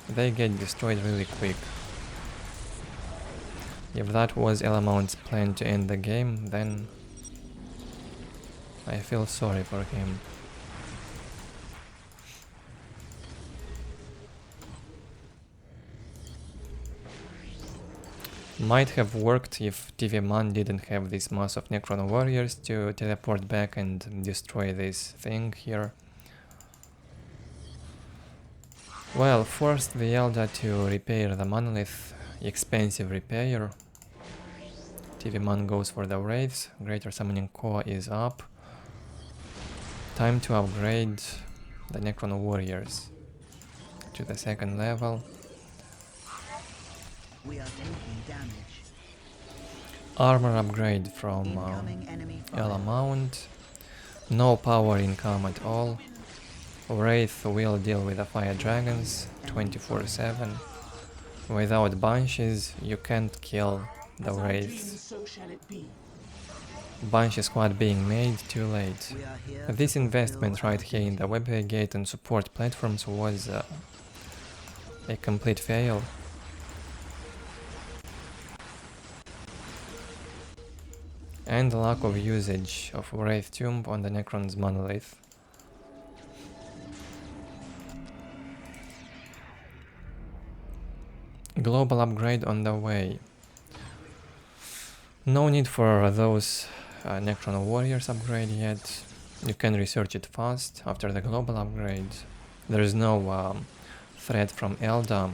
They get destroyed really quick. If that was elamaunt's plan to end the game, then I feel sorry for him. Might have worked if TV-Man didn't have this mass of Necron warriors to teleport back and destroy this thing here. Well, forced the Eldar to repair the monolith, expensive repair. TV-Man goes for the wraiths, greater summoning core is up. Time to upgrade the Necron warriors to the 2nd level. We are taking damage. Armor upgrade from Incoming enemy fire. elamaunt. No power income at all. Wraith will deal with the fire dragons 24/7. Without bunches, you can't kill the wraiths. Banshee squad being made too late. We are here This to investment fulfill right our here in the duty. web gate and support platforms was a complete fail. And lack of usage of Wraith Tomb on the Necron's monolith. Global upgrade on the way. No need for those Necron warriors upgrade yet. You can research it fast after the global upgrade. There is no threat from Eldar.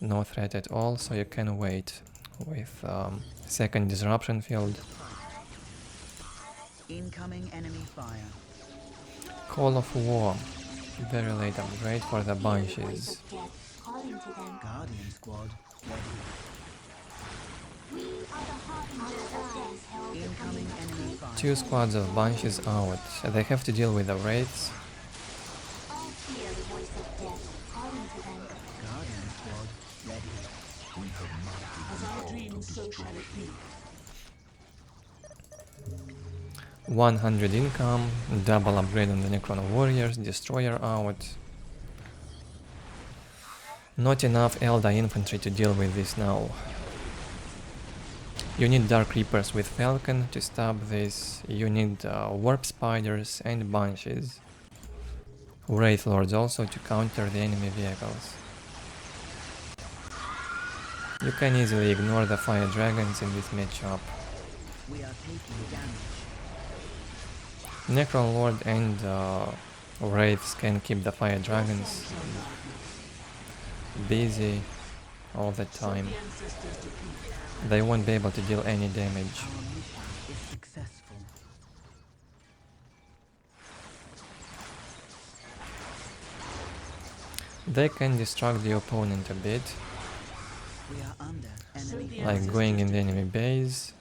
No threat at all, so you can wait with 2nd disruption field. Incoming enemy fire. Call of War. Very late upgrade for the Banshees. Guardian squad. Incoming enemy fire. 2 squads of Banshees out. They have to deal with the Wraiths. Guardian squad ready. 100 income, double upgrade on the Necron warriors, destroyer out. Not enough Eldar infantry to deal with this now. You need Dark Reapers with Falcon to stop this. You need Warp Spiders and Banshees. Wraith Lords also to counter the enemy vehicles. You can easily ignore the Fire Dragons in this matchup. We are taking damage. Necron Lord and Wraiths can keep the Fire Dragons busy all the time. They won't be able to deal any damage. Our mission is successful. They can distract the opponent a bit, We are under enemy. like going in the enemy base.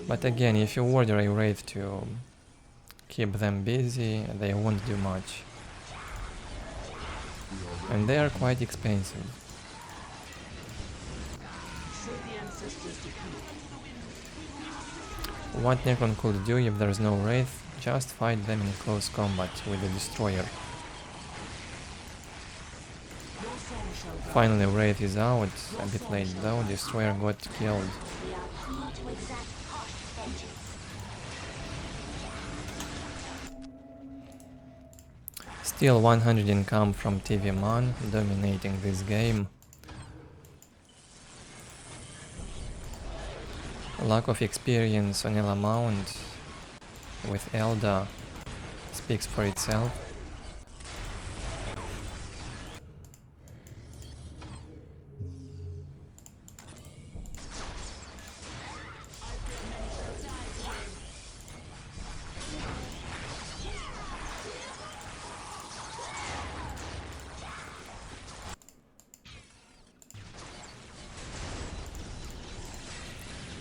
But again, if you order a wraith to keep them busy, they won't do much. And they are quite expensive. What Necron could do if there's no wraith, just fight them in close combat with the destroyer. Finally wraith is out, a bit late though, destroyer got killed. Still 100 income from TV Man, dominating this game. Lack of experience on elamaunt with Eldar speaks for itself.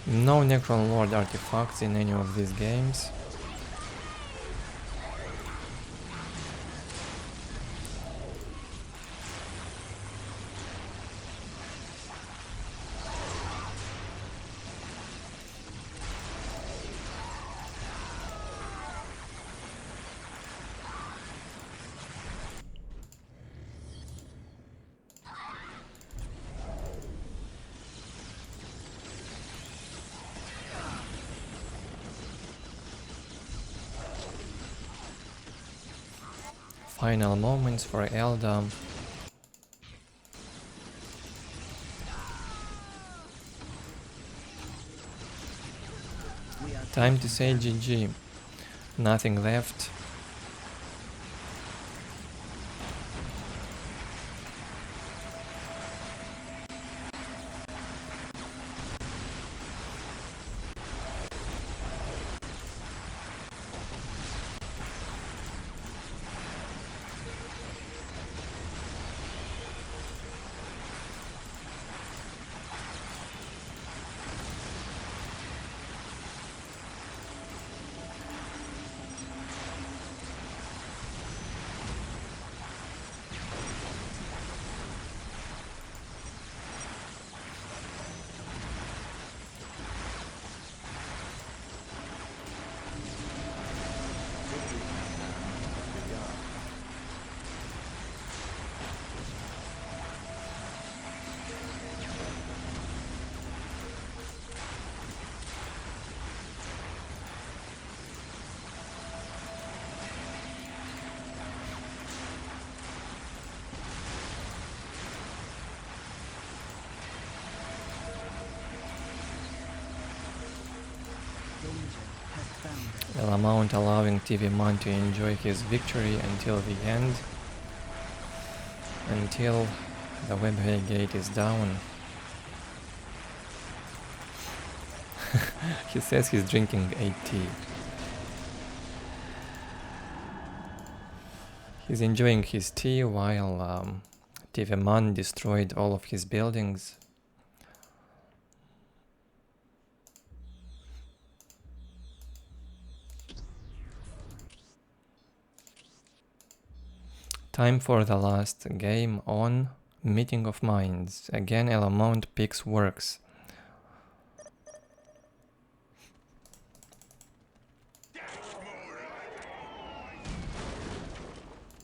No Necron Lord artifacts in any of these games. Final moments for Eldar. Time to say GG. Nothing left. Elamaunt allowing TV Man to enjoy his victory until the end, until the webhead gate is down. He says he's drinking a tea. He's enjoying his tea while TV Man destroyed all of his buildings. Time for the last game on Meeting of Minds. Again, elamaunt picks Orks.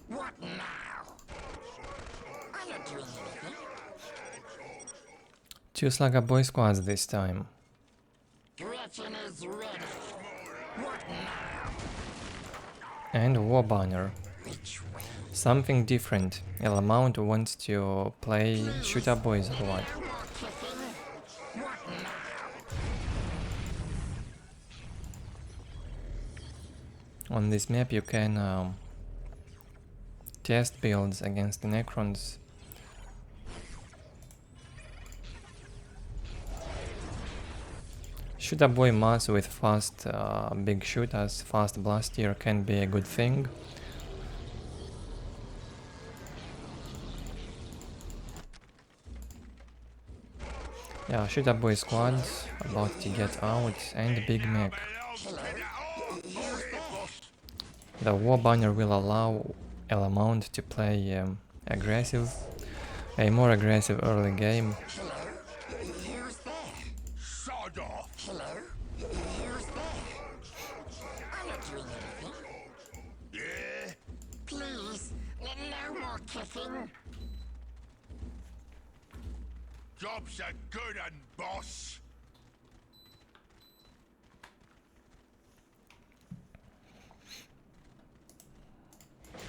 What now? I'm not doing anything. Two Slugger Boy squads this time. Gretchen is ready. What now? And War Banner. Which way? Something different. elamaunt wants to play Shooter Boys or what? On this map you can test builds against the Necrons. Shooter Boy mass with fast big shooters, fast blaster can be a good thing. Yeah, Shooter Boy squad about to get out, and Big Mac. The war banner will allow elamaunt to play aggressive, a more aggressive early game. Who's there? Sod off! Hello? Who's there? I'm not doing anything. Yeah? Please, no more kicking. Job's a good un, boss.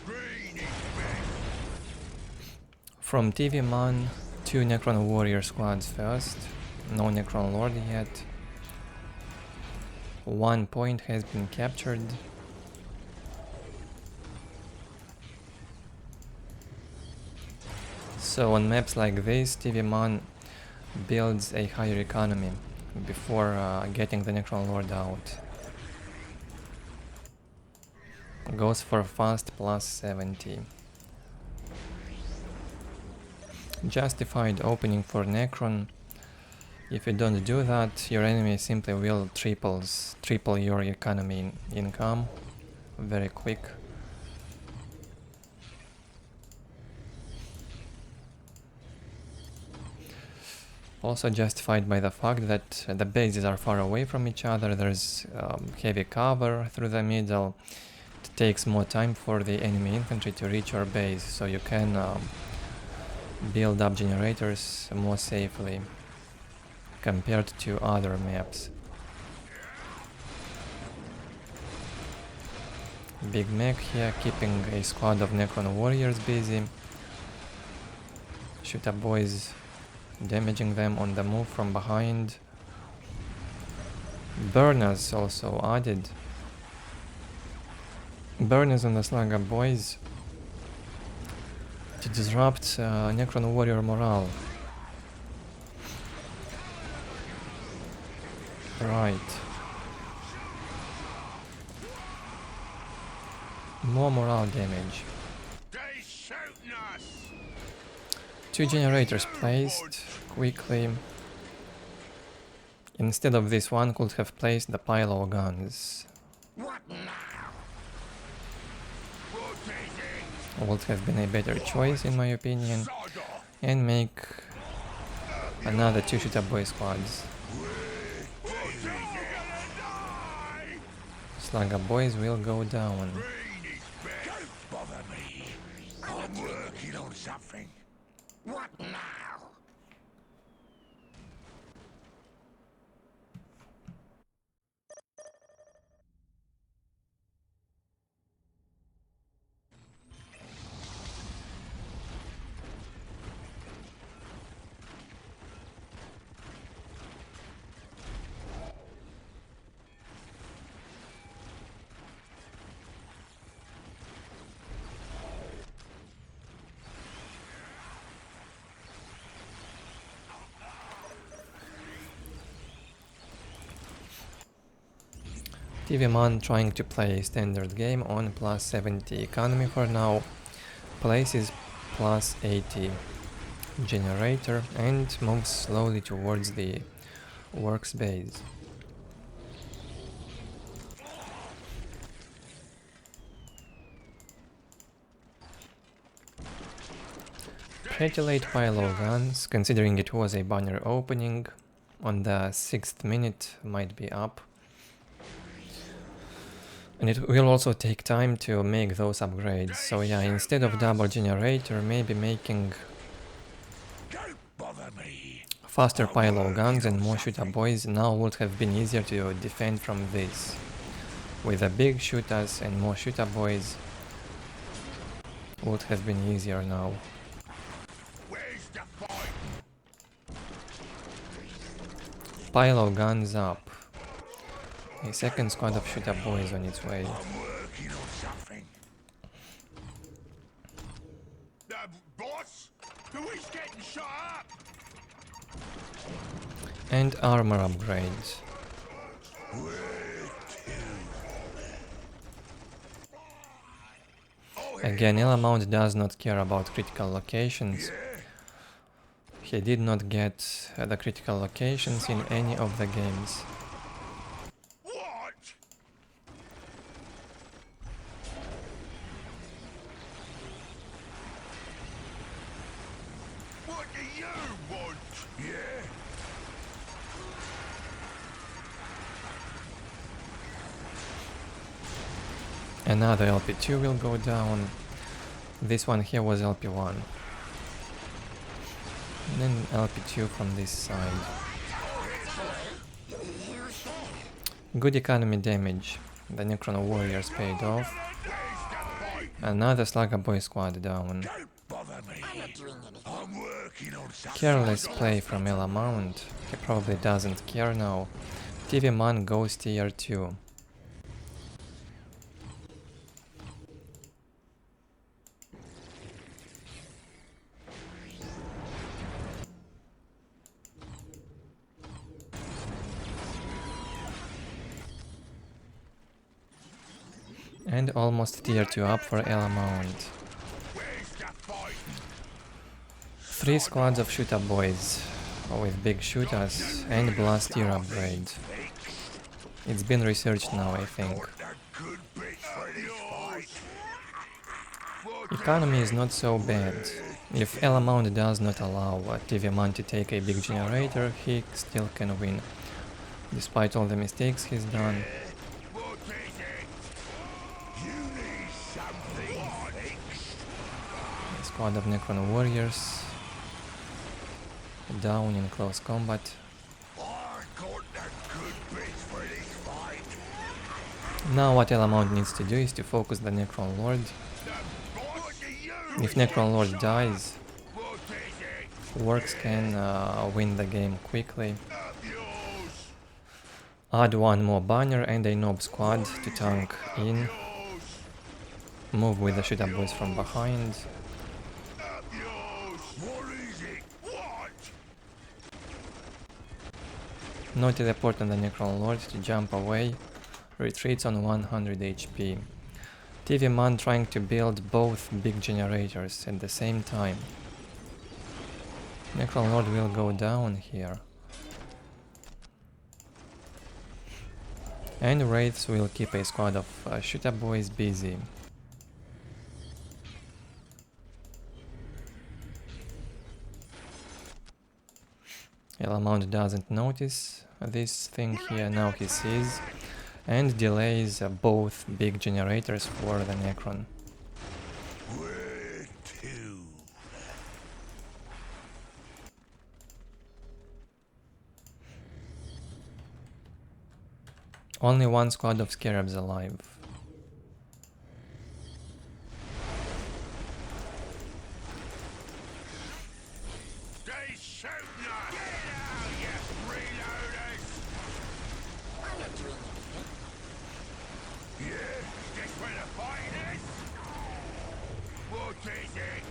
Green is best. From TV Man, 2 Necron warrior squads first. No Necron Lord yet. 1 point has been captured. So on maps like this, TV Man builds a higher economy before getting the Necron Lord out. Goes for fast plus 70. Justified opening for Necron. If you don't do that, your enemy simply will triple your economy income very quick. Also justified by the fact that the bases are far away from each other, there's heavy cover through the middle. It takes more time for the enemy infantry to reach your base, so you can build up generators more safely compared to other maps. Big Mac here keeping a squad of Necron warriors busy. Shooter boys damaging them on the move from behind. Burners also added. Burners on the Slugger boys to disrupt Necron warrior morale. Right. More morale damage. 2 generators placed quickly. Instead of this one, could have placed the pylon guns. What now? Would have been a better choice in my opinion. And make another 2 Shooter Boy squads. Slugger boys will go down. Don't bother me. I'm working on something. What now? TV Man trying to play a standard game on plus 70 economy for now. Places plus 80 generator and moves slowly towards the Orks base. Pretty late pylon guns, considering it was a banner opening. On the 6th minute might be up. And it will also take time to make those upgrades. So yeah, instead of double generator, maybe making Don't bother me. faster pylon guns and more shooter boys now would have been easier to defend from this. With the big shooters and more shooter boys, would have been easier now. Where's the fight? Pylon guns up. A second squad of shooter boys on its way. I'm working on something. The boss? Who is getting shot up? And armor upgrades. Again, elamaunt does not care about critical locations. He did not get the critical locations in any of the games. What? What do you want? Yeah? Another LP2 will go down. This one here was LP1. And then LP2 from this side. Good economy damage. The Necron warriors paid off. Another Slugger Boy squad down. Don't bother me. I'm working on something. Careless play from elamaunt. He probably doesn't care now. TV Man goes tier 2. And almost tier 2 up for elamaunt. Where's the fight? 3 squads of shooter boys with big shooters and blast tier upgrade. It's been researched now, I think. The good bits for this fight. Economy is not so bad. If elamaunt does not allow TV Man to take a big generator, he still can win. Despite all the mistakes he's done. What is it? You need something fixed. A squad of Necron warriors down in close combat. I got the good bits for this fight. Now what elamaunt needs to do is to focus the Necron Lord. What do you If Necron Lord dies, What is it? Orks can win the game quickly. Up yours. Add one more banner and a nob squad to tank in. Yours. Move with the shooter boys from behind. Up yours. What is it? What? No teleport on the Necron Lord to jump away. Retreats on 100 HP. TV Man trying to build both big generators at the same time. Necron Lord will go down here. And Wraiths will keep a squad of shooter boys busy. elamaunt doesn't notice this thing here, now he sees. And delays both big generators for the Necron. Where to? Only one squad of Scarabs alive. They shooting us! Get out, you freeloaders! Yeah, guess where the fight is? What is it?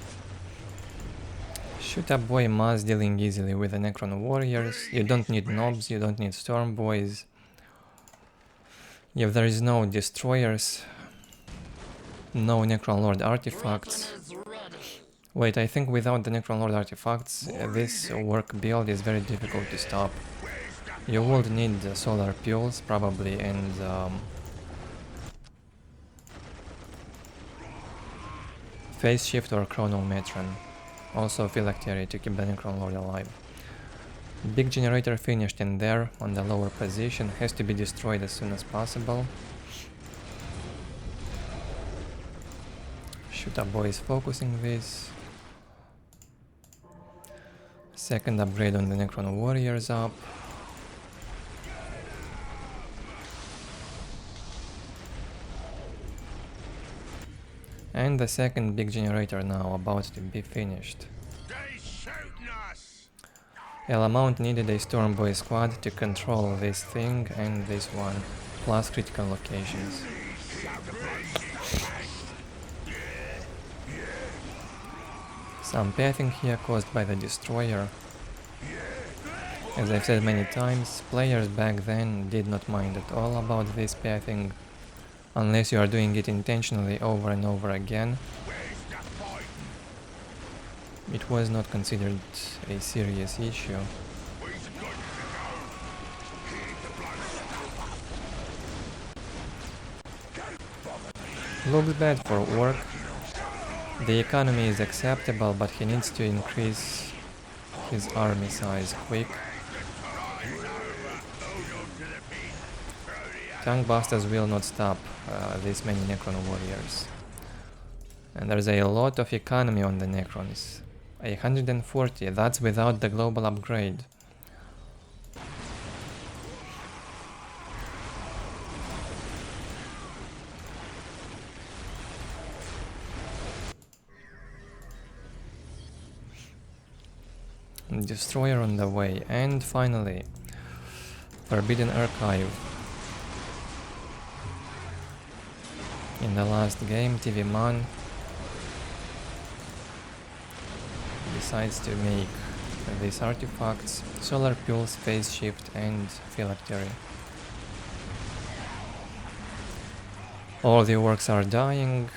Shooter boy Maz dealing easily with the Necron warriors. You don't need nobs, you don't need storm boys. If there is no destroyers, no Necron Lord artifacts. Wait, I think without the Necron Lord artifacts, this work build is very difficult to stop. You would need solar pulse probably and phase shift or chronometron. Also phylactery to keep the Necron Lord alive. Big generator finished in there on the lower position, has to be destroyed as soon as possible. Shooter boy is focusing this. Second upgrade on the Necron warriors up. And the second big generator now about to be finished. They shooting us! elamaunt needed a storm boy squad to control this thing and this one, plus critical locations. Some pathing here caused by the destroyer. As I've said many times, players back then did not mind at all about this pathing, unless you are doing it intentionally over and over again. It was not considered a serious issue. Looks bad for Ork. The economy is acceptable, but he needs to increase his army size quick. Tank busters will not stop this many Necron warriors. And there's a lot of economy on the Necrons. 140, that's without the global upgrade. Destroyer on the way, and finally, Forbidden Archive. In the last game, TV Man decides to make these artifacts: Solar Pulse, Phase Shift, and Phylactery. All the orcs are dying.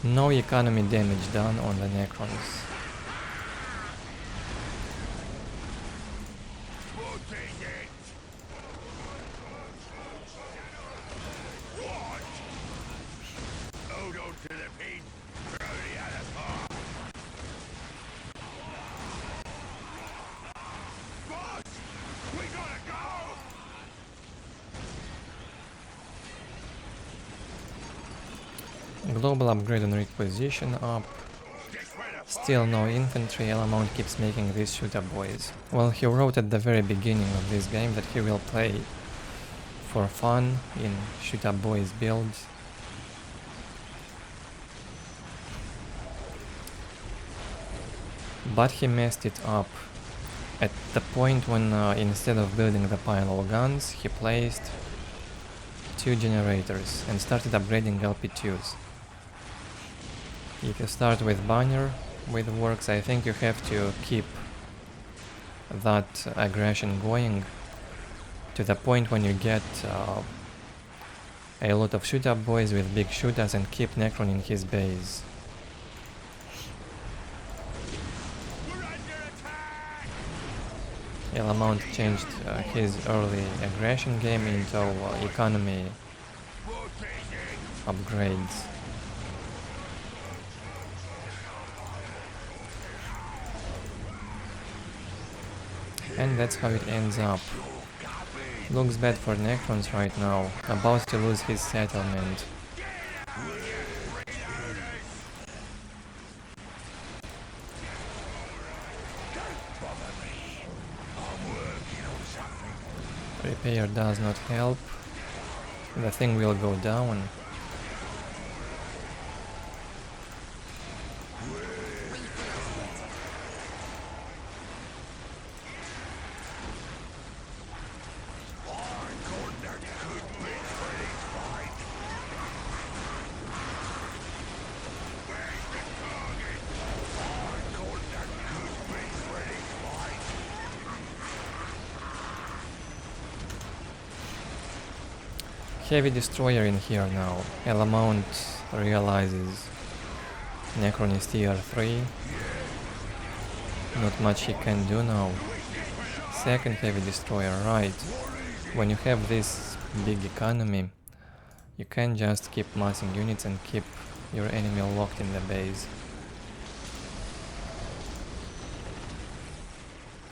No economy damage done on the Necrons. Global upgrade and requisition up. Still no infantry. Elamaunt keeps making these shooter boys. Well, he wrote at the very beginning of this game that he will play for fun in shooter boys builds. But he messed it up at the point when instead of building the pile of guns, he placed 2 generators and started upgrading LP2s. If you start with banner with Orks, I think you have to keep that aggression going to the point when you get a lot of shooter boys with big shooters and keep Necron in his base. Elamaunt changed his early aggression game into economy upgrades. And that's how it ends up. Looks bad for Necrons right now, about to lose his settlement. Repair does not help. The thing will go down. Heavy destroyer in here now. Elamaunt realizes Necron is tier 3. Not much he can do now. Second heavy destroyer, right. When you have this big economy, you can just keep massing units and keep your enemy locked in the base.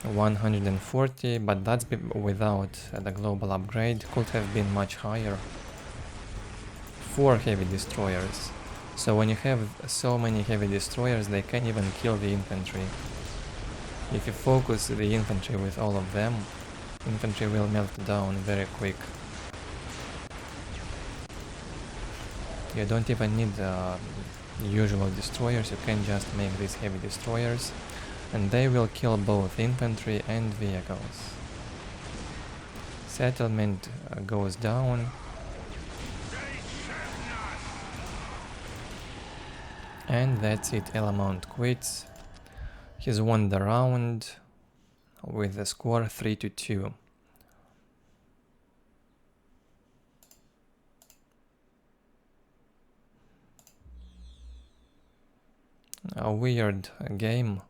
140, but that's without the global upgrade, could have been much higher. 4 heavy destroyers. So when you have so many heavy destroyers, they can even kill the infantry. If you focus the infantry with all of them, infantry will melt down very quick. You don't even need usual destroyers, you can just make these heavy destroyers, and they will kill both infantry and vehicles. Settlement goes down. And that's it, Elamaunt quits. He's won the round with the score 3-2. a weird game.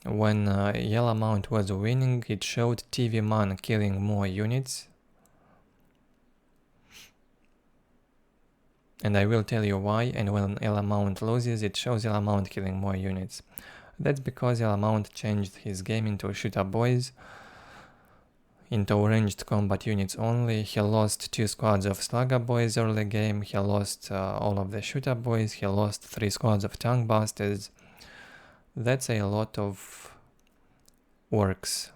When elamaunt was winning, it showed TV man killing more units. And I will tell you why. And when elamaunt loses, it shows elamaunt killing more units. That's because elamaunt changed his game into shooter boys, into ranged combat units only. He lost 2 squads of slugger boys early game, he lost all of the shooter boys, he lost 3 squads of tongue busters. That's a lot of orcs.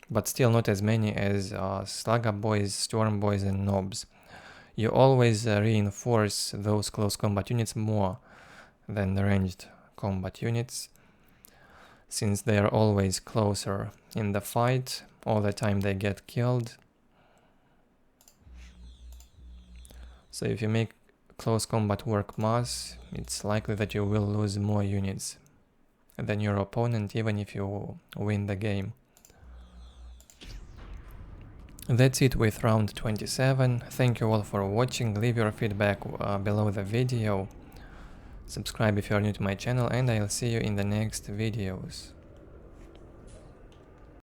But still not as many as slugger boys, storm boys and nobs. You always reinforce those close combat units more than the ranged combat units, since they are always closer in the fight, all the time they get killed. So if you make close combat work mass, it's likely that you will lose more units than your opponent, even if you win the game. That's it with round 27. Thank you all for watching. Leave your feedback below the video. Subscribe if you are new to my channel, and I'll see you in the next videos.